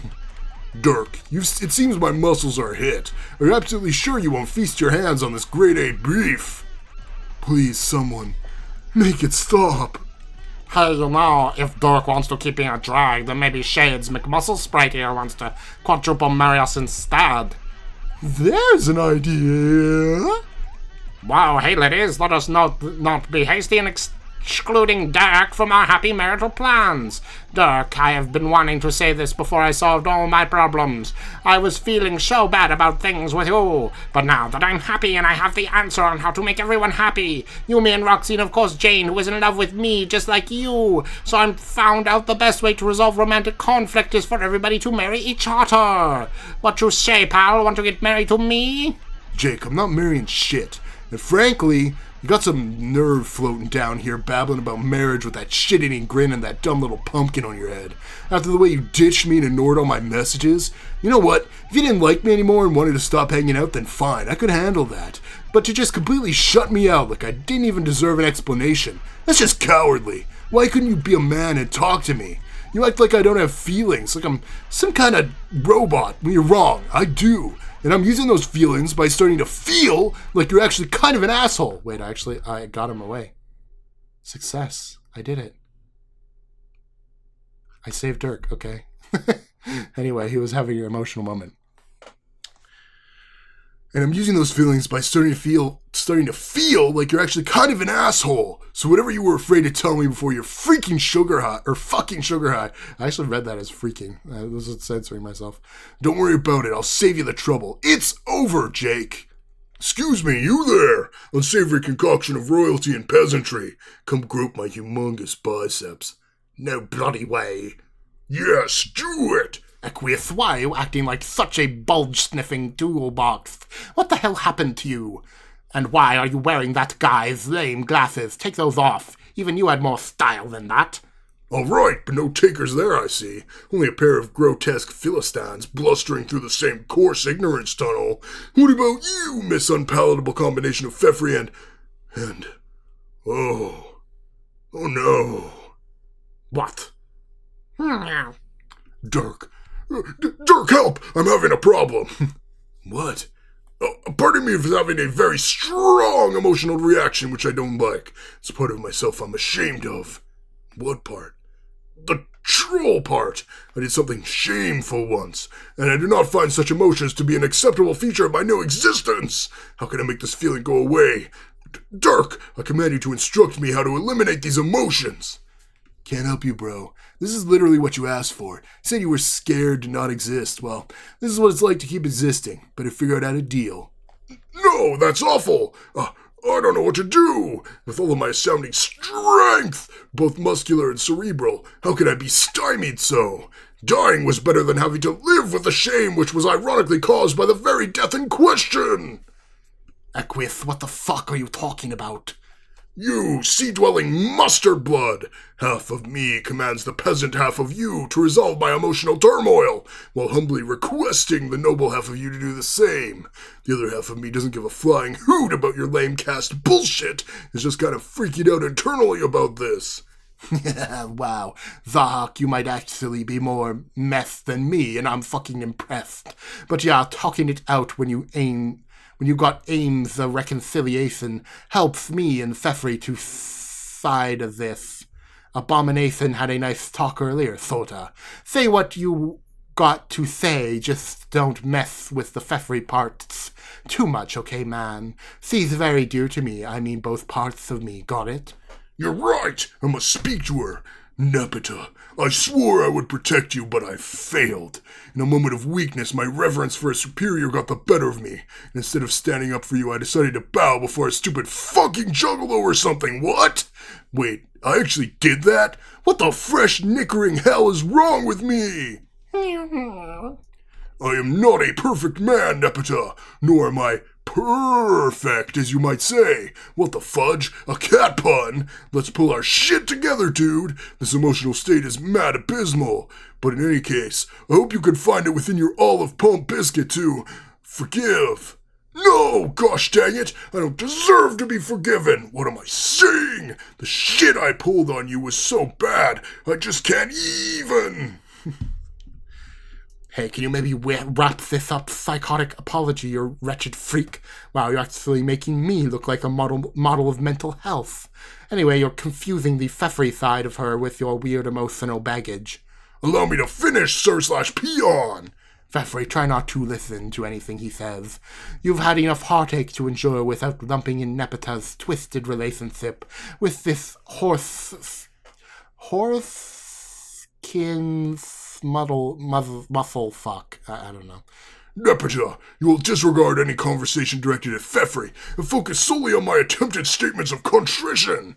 Dirk, it seems my muscles are hit. Are you absolutely sure you won't feast your hands on this grade A beef? Please, someone, make it stop. Hey, you know, if Dirk wants to keep being a drag, then maybe Shades McMuscle Sprite here wants to quadruple marry us instead. There's an idea. Wow, hey ladies, let us not be hasty in excluding Dirk from our happy marital plans. Dirk, I have been wanting to say this before I solved all my problems. I was feeling so bad about things with you, but now that I'm happy and I have the answer on how to make everyone happy, you, me, and Roxy, and of course Jane, who is in love with me just like you, so I found out the best way to resolve romantic conflict is for everybody to marry each other. What you say, pal? Want to get married to me? Jake, I'm not marrying shit. And frankly, you got some nerve floating down here babbling about marriage with that shit-eating grin and that dumb little pumpkin on your head. After the way you ditched me and ignored all my messages, you know what? If you didn't like me anymore and wanted to stop hanging out, then fine, I could handle that. But to just completely shut me out like I didn't even deserve an explanation, that's just cowardly. Why couldn't you be a man and talk to me? You act like I don't have feelings, like I'm some kind of robot, when you're wrong. I do. And I'm using those feelings by starting to feel like you're actually kind of an asshole. Wait, I got him away. Success. I did it. I saved Dirk, okay. Anyway, he was having an emotional moment. And I'm using those feelings by starting to feel like you're actually kind of an asshole. So whatever you were afraid to tell me before you're freaking sugar high, or fucking sugar high. I actually read that as freaking. I was censoring myself. Don't worry about it. I'll save you the trouble. It's over, Jake. Excuse me, you there, unsavory concoction of royalty and peasantry. Come grope my humongous biceps. No bloody way. Yes, do it. Aquith, why are you acting like such a bulge-sniffing toolbox? What the hell happened to you? And why are you wearing that guy's lame glasses? Take those off. Even you had more style than that. All right, but no takers there, I see. Only a pair of grotesque Philistines blustering through the same coarse ignorance tunnel. What about you, Miss Unpalatable Combination of Pfeffrey and... Oh no. What? Dirk, help! I'm having a problem. What? Pardon me for having a very strong emotional reaction which I don't like. It's part of myself I'm ashamed of. What part? The troll part. I did something shameful once, and I do not find such emotions to be an acceptable feature of my new existence. How can I make this feeling go away? Dirk, I command you to instruct me how to eliminate these emotions. Can't help you, bro. This is literally what you asked for. You said you were scared to not exist. Well, this is what it's like to keep existing. Better figure out how to deal. No, that's awful. I don't know what to do. With all of my astounding strength, both muscular and cerebral, how could I be stymied so? Dying was better than having to live with the shame which was ironically caused by the very death in question. Aquith, what the fuck are you talking about? You, sea-dwelling mustard blood! Half of me commands the peasant half of you to resolve my emotional turmoil, while humbly requesting the noble half of you to do the same. The other half of me doesn't give a flying hoot about your lame cast bullshit, is just kind of freaking out internally about this. Wow, Zahak, you might actually be more meth than me, and I'm fucking impressed. But yeah, talking it out when you got aims the reconciliation helps me and Pfeffrey to side of this. Abomination had a nice talk earlier, sorta. Say what you got to say, just don't mess with the Pfeffrey parts too much, okay, man? She's very dear to me, I mean both parts of me, got it? You're right, I must speak to her. Nepeta, I swore I would protect you, but I failed. In a moment of weakness, my reverence for a superior got the better of me, and instead of standing up for you, I decided to bow before a stupid fucking juggalo or something. What? Wait, I actually did that? What the fresh knickering hell is wrong with me? I am not a perfect man, Nepeta, nor am I perfect, as you might say. What the fudge? A cat pun? Let's pull our shit together, dude. This emotional state is mad abysmal. But in any case, I hope you can find it within your olive pump biscuit to forgive. No, gosh dang it, I don't deserve to be forgiven. What am I saying? The shit I pulled on you was so bad, I just can't even. Hey, can you maybe wrap this up, psychotic apology, you wretched freak? Wow, you're actually making me look like a model of mental health. Anyway, you're confusing the pfeffery side of her with your weird emotional baggage. Allow me to finish, sir/peon! Pfeffery, try not to listen to anything he says. You've had enough heartache to endure without lumping in Nepeta's twisted relationship with this muscle fuck. I don't know. Nepeta, you will disregard any conversation directed at Pfeffery and focus solely on my attempted statements of contrition.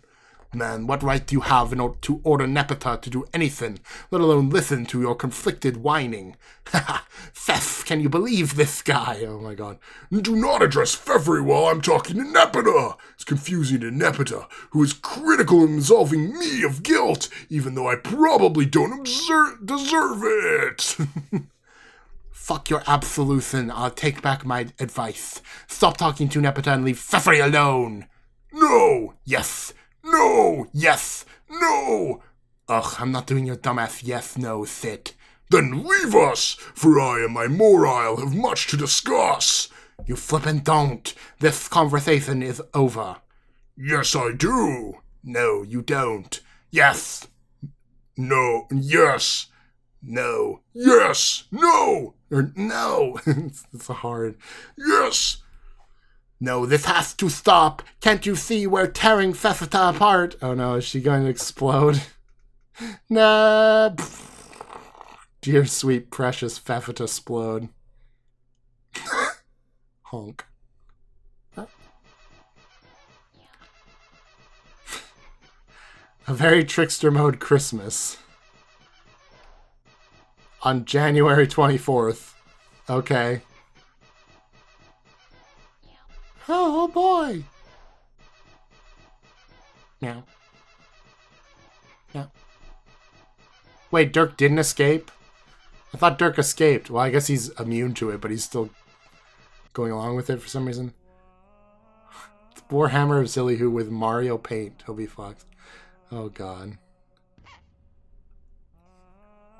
Man, what right do you have in order to order Nepeta to do anything, let alone listen to your conflicted whining? Haha, Pfeff, can you believe this guy? Oh my god. Do not address Pfeffery while I'm talking to Nepeta. It's confusing to Nepeta, who is critical in absolving me of guilt, even though I probably don't deserve it. Fuck your absolution. I'll take back my advice. Stop talking to Nepeta and leave Pfeffery alone. No. Yes. No! Yes! No! Ugh, I'm not doing your dumbass yes-no sit. Then leave us, for I and my morile have much to discuss. You flippin' don't. This conversation is over. Yes, I do. No, you don't. Yes. No. Yes. No. Yes. No. Or no. It's hard. Yes. No, this has to stop. Can't you see we're tearing Fefeta apart? Oh no, is she going to explode? Nah. Dear sweet precious Fefeta explode. Honk. A very trickster mode Christmas. On January 24th. Okay. Oh boy! Meow. Meow. Wait, Dirk didn't escape? I thought Dirk escaped. Well, I guess he's immune to it, but he's still going along with it for some reason. Warhammer of Zillyhoo with Mario paint. He'll be fucked. Oh god.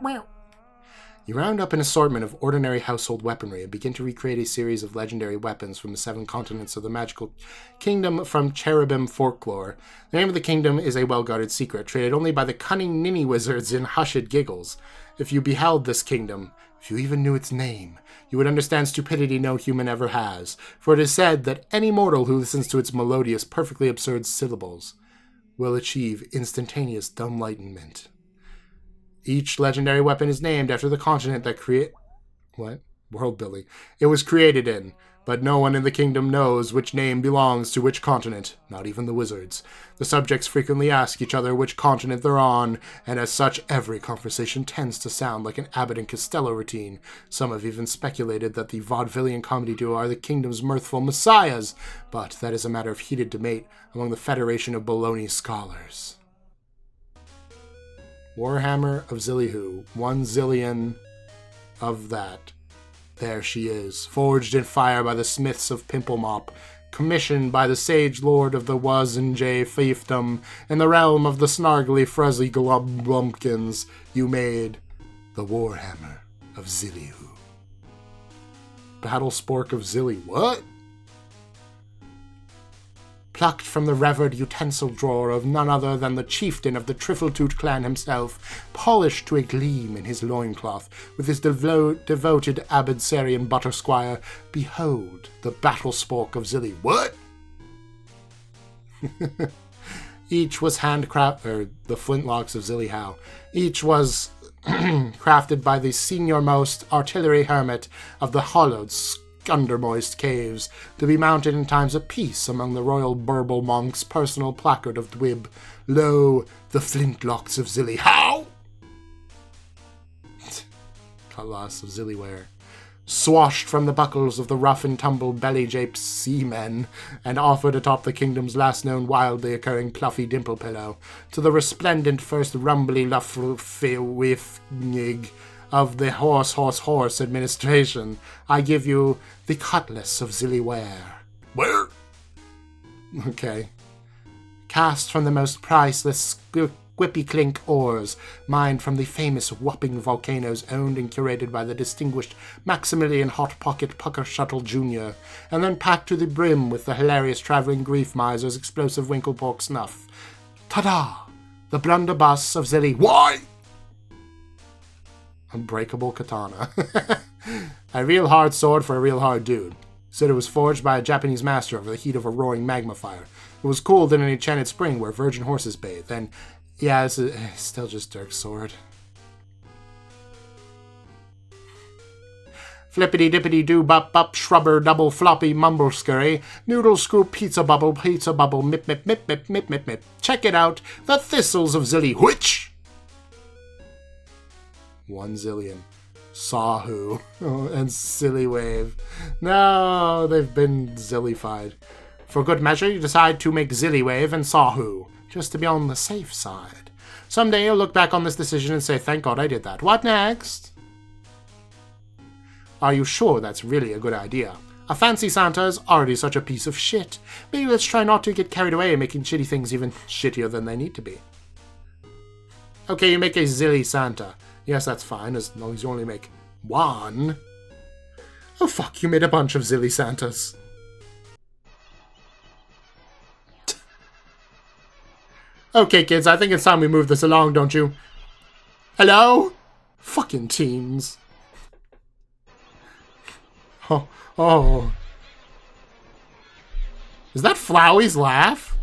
Meow. You round up an assortment of ordinary household weaponry and begin to recreate a series of legendary weapons from the 7 continents of the magical kingdom from cherubim folklore. The name of the kingdom is a well-guarded secret, traded only by the cunning ninny wizards in hushed giggles. If you beheld this kingdom, if you even knew its name, you would understand stupidity no human ever has, for it is said that any mortal who listens to its melodious, perfectly absurd syllables will achieve instantaneous dumblightenment. Each legendary weapon is named after the continent that world building it was created in, but no one in the kingdom knows which name belongs to which continent, not even the wizards. The subjects frequently ask each other which continent they're on, and as such, every conversation tends to sound like an Abbott and Costello routine. Some have even speculated that the vaudevillian comedy duo are the kingdom's mirthful messiahs, but that is a matter of heated debate among the Federation of Bologna scholars. Warhammer of Zillyhoo, 1 zillion of that. There she is, forged in fire by the smiths of Pimplemop, commissioned by the sage lord of the Wazenjay fiefdom, in the realm of the snargly fruzzy glubbumpkins. You made the Warhammer of Zillyhoo. Battle Spork of Zilly, what? Plucked from the revered utensil drawer of none other than the chieftain of the Triffletoot clan himself, polished to a gleam in his loincloth, with his devoted Abadcerian buttersquire, behold the battle spork of Zilly. What? Each was handcrafted, the flintlocks of Zilly Howe. Each was crafted by the senior-most artillery hermit of the hollowed, scundermoist caves, to be mounted in times of peace among the royal burble monk's personal placard of Dwib. Lo, the flintlocks of Zilly Howe! Cutlass of Zillyware. Swashed from the buckles of the rough-and-tumble belly-japed seamen, and offered atop the kingdom's last-known wildly occurring pluffy dimple pillow, to the resplendent first rumbly luffwifnig of the horse administration, I give you the cutlass of Zillyware. Where? Okay. Cast from the most priceless whippy-clink ores, mined from the famous whopping volcanoes owned and curated by the distinguished Maximilian Hot Pocket Pucker Shuttle Jr., and then packed to the brim with the hilarious traveling grief miser's explosive winklepork snuff. Ta-da! The blunderbuss of Zilly. Why? Unbreakable katana. A real hard sword for a real hard dude. Said it was forged by a Japanese master over the heat of a roaring magma fire. It was cooled in an enchanted spring where virgin horses bathe, and yeah, it's still just Dirk's sword. Flippity-dippity-doo bop-bop shrubber double floppy mumble scurry, noodle scoop pizza bubble mip mip mip mip mip mip mip. Check it out, the thistles of Zilly which? 1 zillion. Sahu. Oh, and Silly Wave. No, they've been zillified. For good measure, you decide to make Zilly Wave and Sahu, just to be on the safe side. Someday you'll look back on this decision and say, thank God I did that. What next? Are you sure that's really a good idea? A fancy Santa is already such a piece of shit. Maybe let's try not to get carried away making shitty things even shittier than they need to be. Okay, you make a Zilly Santa. Yes, that's fine, as long as you only make 1. Oh fuck, you made a bunch of Zilly Santas. Okay, kids, I think it's time we move this along, don't you? Hello? Fucking teens. Oh. Is that Flowey's laugh?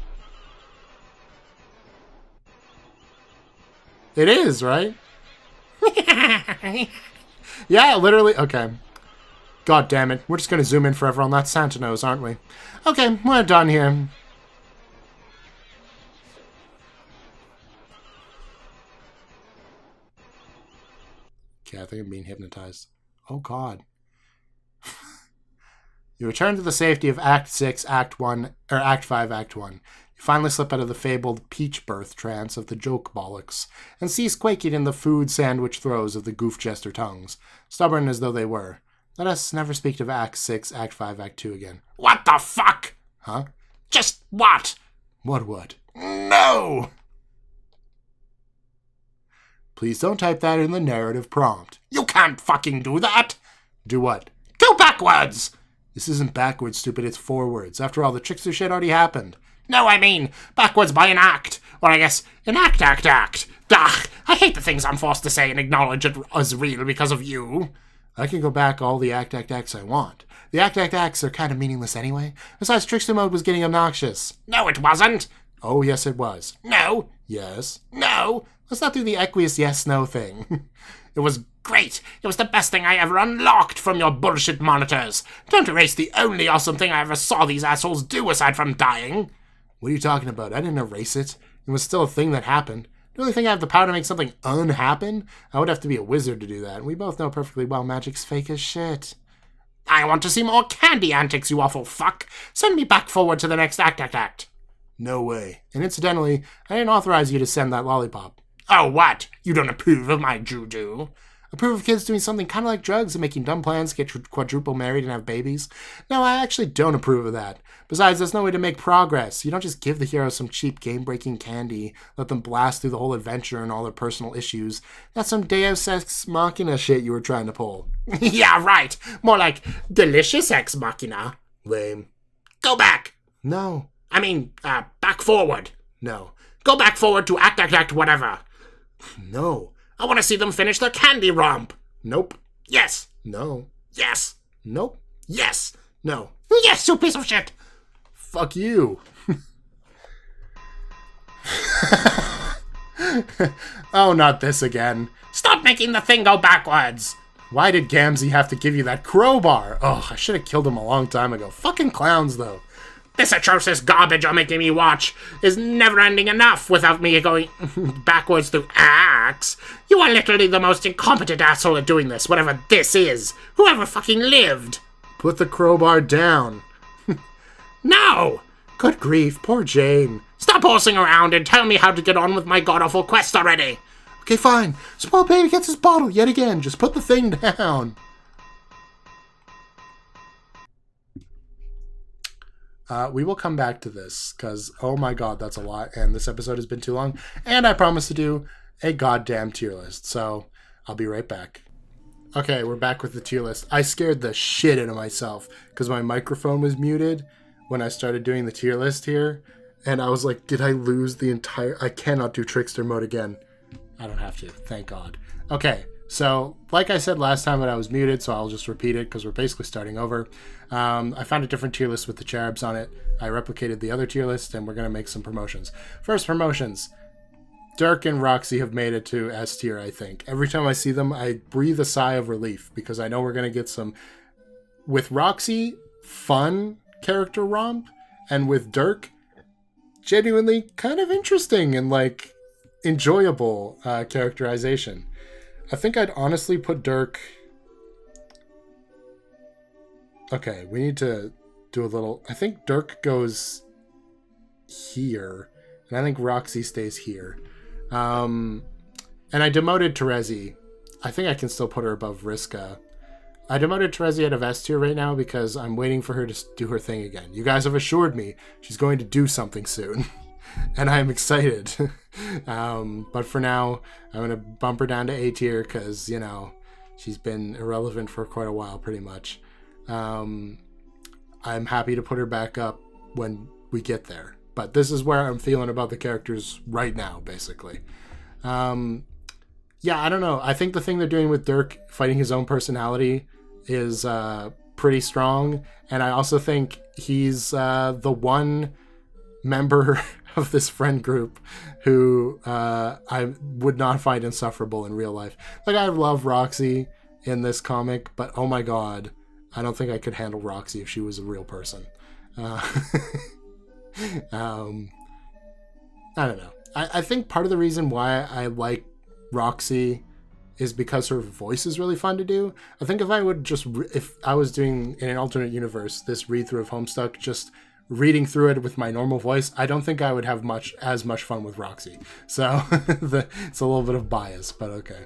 It is, right? Yeah, literally. Okay. God damn it. We're just going to zoom in forever on that Santa nose, aren't we? Okay, we're done here. Okay, I think I'm being hypnotized. Oh, God. You return to the safety of Act 6, Act 1, or Act 5, Act 1. You finally slip out of the fabled peach birth trance of the joke bollocks, and cease quaking in the food sandwich throes of the goof jester tongues, stubborn as though they were. Let us never speak of Act 6, Act 5, Act 2 again. What the fuck? Huh? Just what? What? No! Please don't type that in the narrative prompt. You can't fucking do that! Do what? Go backwards! This isn't backwards, stupid, it's forwards. After all, the trickster shit already happened. No, I mean, backwards by an act. Or I guess, an act. Ugh, I hate the things I'm forced to say and acknowledge it as real because of you. I can go back all the acts I want. The acts are kind of meaningless anyway. Besides, trickster mode was getting obnoxious. No, it wasn't. Oh, yes, it was. No. Yes. No. Let's not do the aqueous yes-no thing. It was great. It was the best thing I ever unlocked from your bullshit monitors. Don't erase the only awesome thing I ever saw these assholes do aside from dying. What are you talking about? I didn't erase it. It was still a thing that happened. The only thing I have the power to make something unhappen? I would have to be a wizard to do that, and we both know perfectly well magic's fake as shit. I want to see more candy antics, you awful fuck. Send me back forward to the next act. No way. And incidentally, I didn't authorize you to send that lollipop. Oh, what? You don't approve of my juju? Approve of kids doing something kind of like drugs and making dumb plans to get quadruple married and have babies? No, I actually don't approve of that. Besides, there's no way to make progress. You don't just give the heroes some cheap game-breaking candy, let them blast through the whole adventure and all their personal issues. That's some Deus Ex Machina shit you were trying to pull. Yeah, right. More like delicious Ex Machina. Lame. Go back. No. I mean, back forward. No. Go back forward to act, whatever. No. I want to see them finish their candy romp. Nope. Yes. No. Yes. Nope. Yes. No. Yes, you piece of shit. Fuck you. Oh, not this again. Stop making the thing go backwards! Why did Gamzee have to give you that crowbar? Oh, I should have killed him a long time ago. Fucking clowns, though. This atrocious garbage you're making me watch is never ending enough without me going backwards through acts. You are literally the most incompetent asshole at doing this, whatever this is. Whoever fucking lived. Put the crowbar down. No! Good grief, poor Jane. Stop horsing around and tell me how to get on with my god-awful quest already. Okay, fine. Small baby gets his bottle yet again. Just put the thing down. We will come back to this, because, oh my god, that's a lot, and this episode has been too long, and I promised to do a goddamn tier list, so I'll be right back. Okay, we're back with the tier list. I scared the shit out of myself, because my microphone was muted when I started doing the tier list here, and I was like, did I lose the entire... I cannot do Trickster mode again. I don't have to, thank god. Okay, so, like I said last time when I was muted, so I'll just repeat it, because we're basically starting over. I found a different tier list with the cherubs on it. I replicated the other tier list, and we're going to make some promotions. First, promotions. Dirk and Roxy have made it to S tier, I think. Every time I see them, I breathe a sigh of relief, because I know we're going to get some, with Roxy, fun character romp, and with Dirk, genuinely kind of interesting and, like, enjoyable characterization. I think I'd honestly put Dirk... Okay, we need to do a little... I think Dirk goes here, and I think Roxy stays here. And I demoted Terezi. I think I can still put her above Vriska. I demoted Terezi out of S tier right now because I'm waiting for her to do her thing again. You guys have assured me she's going to do something soon, and I'm excited. But for now, I'm going to bump her down to A tier because, you know, she's been irrelevant for quite a while, pretty much. I'm happy to put her back up when we get there. But this is where I'm feeling about the characters right now, basically. Yeah, I don't know. I think the thing they're doing with Dirk fighting his own personality is pretty strong. And I also think he's the one member of this friend group who I would not find insufferable in real life. Like, I love Roxy in this comic, but oh my god, I don't think I could handle Roxy if she was a real person. I don't know. I think part of the reason why I like Roxy is because her voice is really fun to do. I think if I would just, if I was doing in an alternate universe, this read through of Homestuck, just reading through it with my normal voice, I don't think I would have as much fun with Roxy. So it's a little bit of bias, but okay.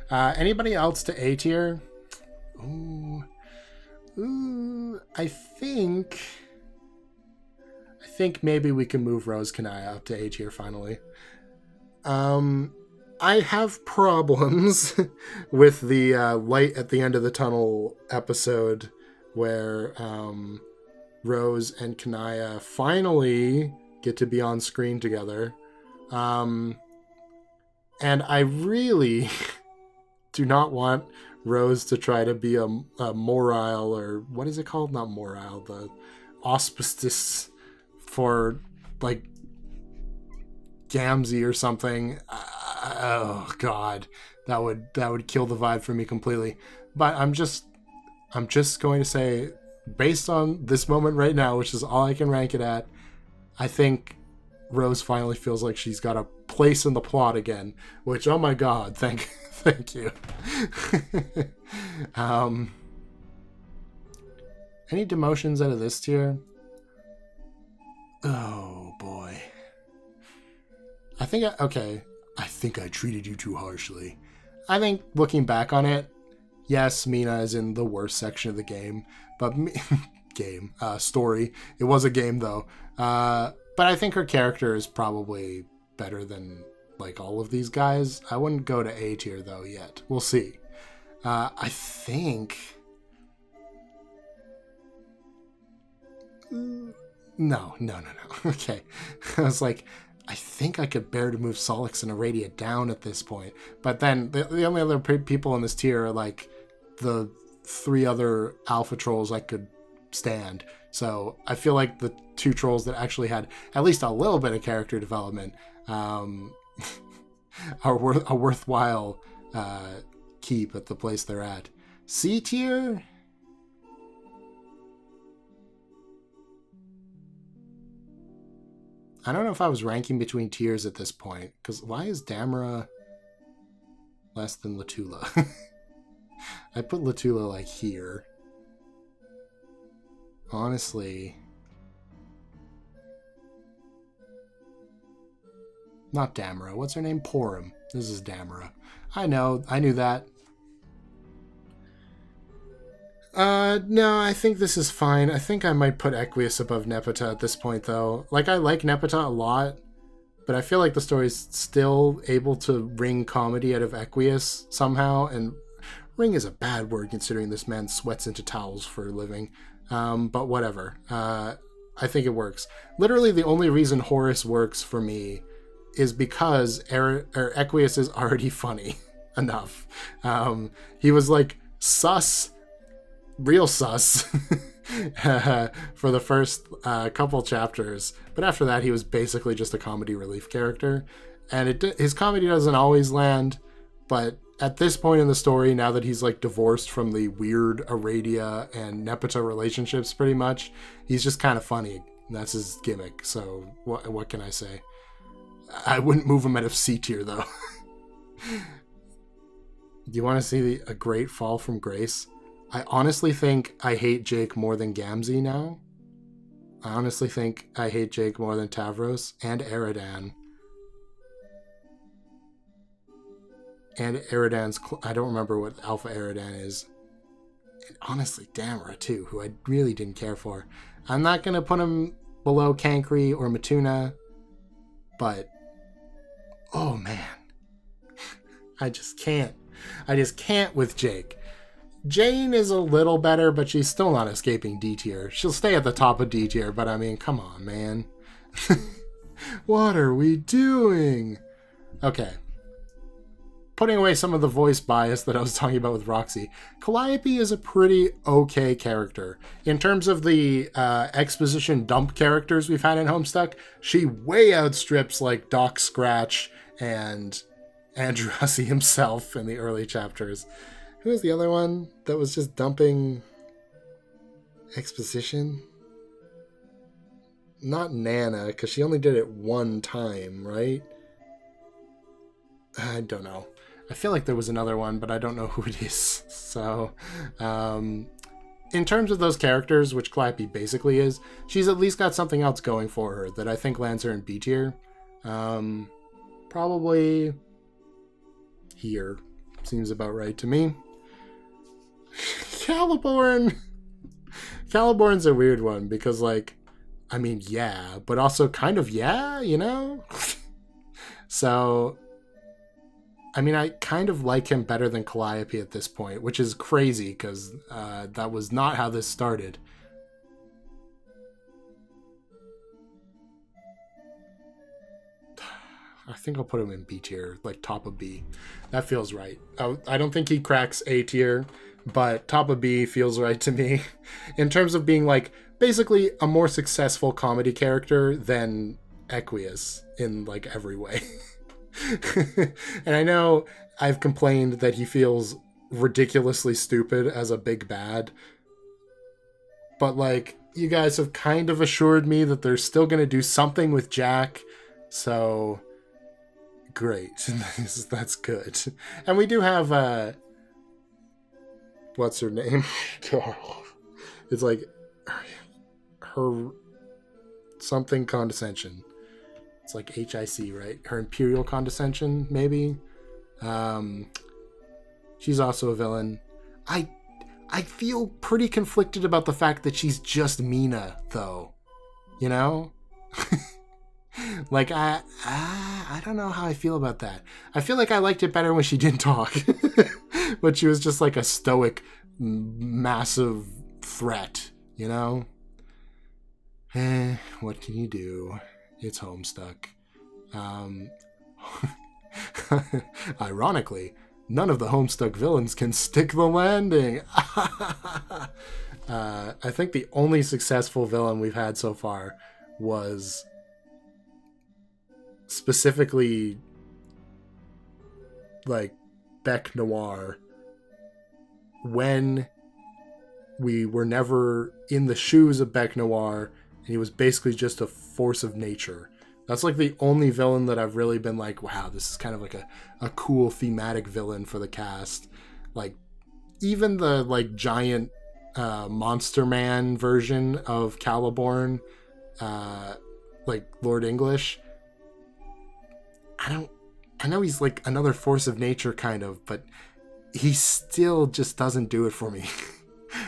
Anybody else to A tier? I think maybe we can move Rose Kanaya up to A tier finally. I have problems with the light at the end of the tunnel episode where Rose and Kanaya finally get to be on screen together. And I really do not want Rose to try to be a Morile, or what is it called? Not Morile, the auspices for, like, Gamzee or something. Oh god, that would kill the vibe for me completely. But I'm just going to say, based on this moment right now, which is all I can rank it at, I think Rose finally feels like she's got a place in the plot again, which, oh my god, thank you. Any demotions out of this tier? Oh boy. I think I treated you too harshly. I think looking back on it, yes, Mina is in the worst section of the game, but story. It was a game though. But I think her character is probably better than, like, all of these guys. I wouldn't go to A tier though yet. We'll see. I think... No. Okay. I was like, I think I could bear to move Solix and Aradia down at this point. But then the only other people in this tier are, like, the 3 other alpha trolls I could stand. So I feel like the 2 trolls that actually had at least a little bit of character development are a worthwhile keep at the place they're at. C tier? I don't know if I was ranking between tiers at this point, because why is Damara less than Latula? I put Latula like here. Honestly. Not Damara. What's her name? Porum. This is Damara. I know. I knew that. No, I think this is fine. I think I might put Equius above Nepeta at this point, though. Like, I like Nepeta a lot, but I feel like the story's still able to wring comedy out of Equius somehow, and wring is a bad word considering this man sweats into towels for a living. But whatever. I think it works. Literally, the only reason Horus works for me is because Equius is already funny enough. He was like sus, real sus for the first couple chapters, but after that he was basically just a comedy relief character, and his comedy doesn't always land, but at this point in the story, now that he's like divorced from the weird Aradia and Nepeta relationships pretty much, he's just kind of funny. That's his gimmick, so what can I say? I wouldn't move him out of C tier, though. Do you want to see a great fall from grace? I honestly think I hate Jake more than Gamzee now. I honestly think I hate Jake more than Tavros and Eridan. And Eridan's... I don't remember what Alpha Eridan is. And honestly, Damara, too, who I really didn't care for. I'm not going to put him below Kankri or Matuna, but... oh, man. I just can't. I just can't with Jake. Jane is a little better, but she's still not escaping D tier. She'll stay at the top of D tier, but I mean, come on, man. What are we doing? Okay. Putting away some of the voice bias that I was talking about with Roxy, Calliope is a pretty okay character. In terms of the exposition dump characters we've had in Homestuck, she way outstrips like Doc Scratch and Andrew Hussey himself in the early chapters. Who was the other one that was just dumping exposition? Not Nana, because she only did it one time, right? I don't know. I feel like there was another one, but I don't know who it is. So, in terms of those characters, which Calliope basically is, she's at least got something else going for her that I think lands her in B tier. Probably here. Seems about right to me. Caliborn! Caliborn's a weird one because, like, I mean, yeah, but also kind of yeah, you know? So, I mean, I kind of like him better than Calliope at this point, which is crazy because that was not how this started. I think I'll put him in B tier, like top of B. That feels right. I don't think he cracks A tier, but top of B feels right to me. In terms of being like basically a more successful comedy character than Equius in like every way. And I know I've complained that he feels ridiculously stupid as a big bad, but like you guys have kind of assured me that they're still going to do something with Jack, so great. That's good. And we do have what's her name? It's like her something condescension. It's like HIC, right? Her Imperial Condescension, maybe. She's also a villain. I feel pretty conflicted about the fact that she's just Mina, though. You know? Like, I don't know how I feel about that. I feel like I liked it better when she didn't talk. But she was just like a stoic, massive threat, you know? What can you do? It's Homestuck. Ironically, none of the Homestuck villains can stick the landing. I think the only successful villain we've had so far was specifically like Bec Noir, when we were never in the shoes of Bec Noir, and he was basically just a force of nature. That's like the only villain that I've really been like, wow, this is kind of like a cool thematic villain for the cast. Like, even the like giant Monster Man version of Caliborn, like Lord English, I know he's like another force of nature kind of, but he still just doesn't do it for me.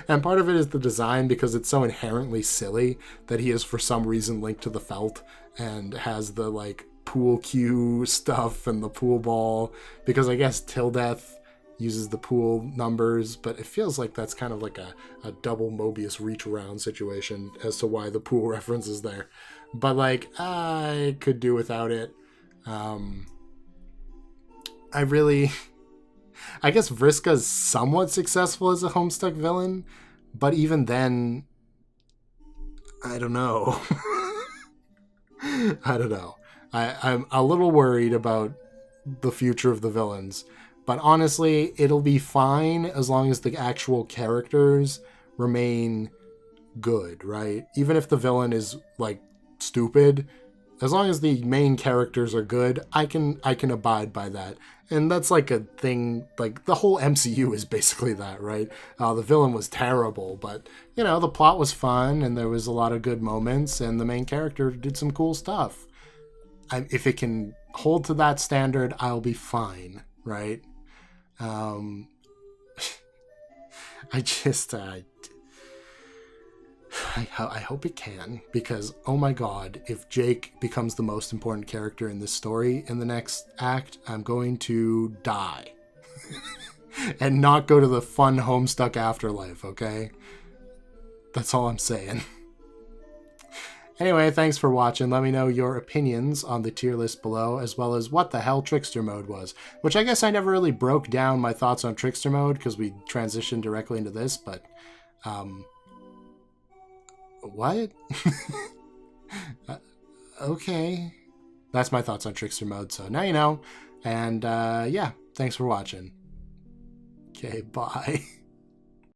And part of it is the design, because it's so inherently silly that he is for some reason linked to the felt and has the like pool cue stuff and the pool ball, because I guess Till Death uses the pool numbers, but it feels like that's kind of like a double Mobius reach around situation as to why the pool reference is there. But like, I could do without it. I guess Vriska's somewhat successful as a Homestuck villain, but even then, I don't know. I don't know. I'm a little worried about the future of the villains, but honestly, it'll be fine as long as the actual characters remain good, right? Even if the villain is like stupid, as long as the main characters are good, I can abide by that. And that's like a thing, like the whole MCU is basically that, right? The villain was terrible, but you know, the plot was fun and there was a lot of good moments and the main character did some cool stuff. If it can hold to that standard, I'll be fine, right? I hope it can, because oh my god, if Jake becomes the most important character in this story in the next act, I'm going to die. And not go to the fun Homestuck afterlife, okay? That's all I'm saying. Anyway, thanks for watching. Let me know your opinions on the tier list below, as well as what the hell Trickster Mode was. Which I guess I never really broke down my thoughts on Trickster Mode, because we transitioned directly into this, but... what? Okay. That's my thoughts on Trickster Mode, so now you know. And, yeah, thanks for watching. Okay, bye.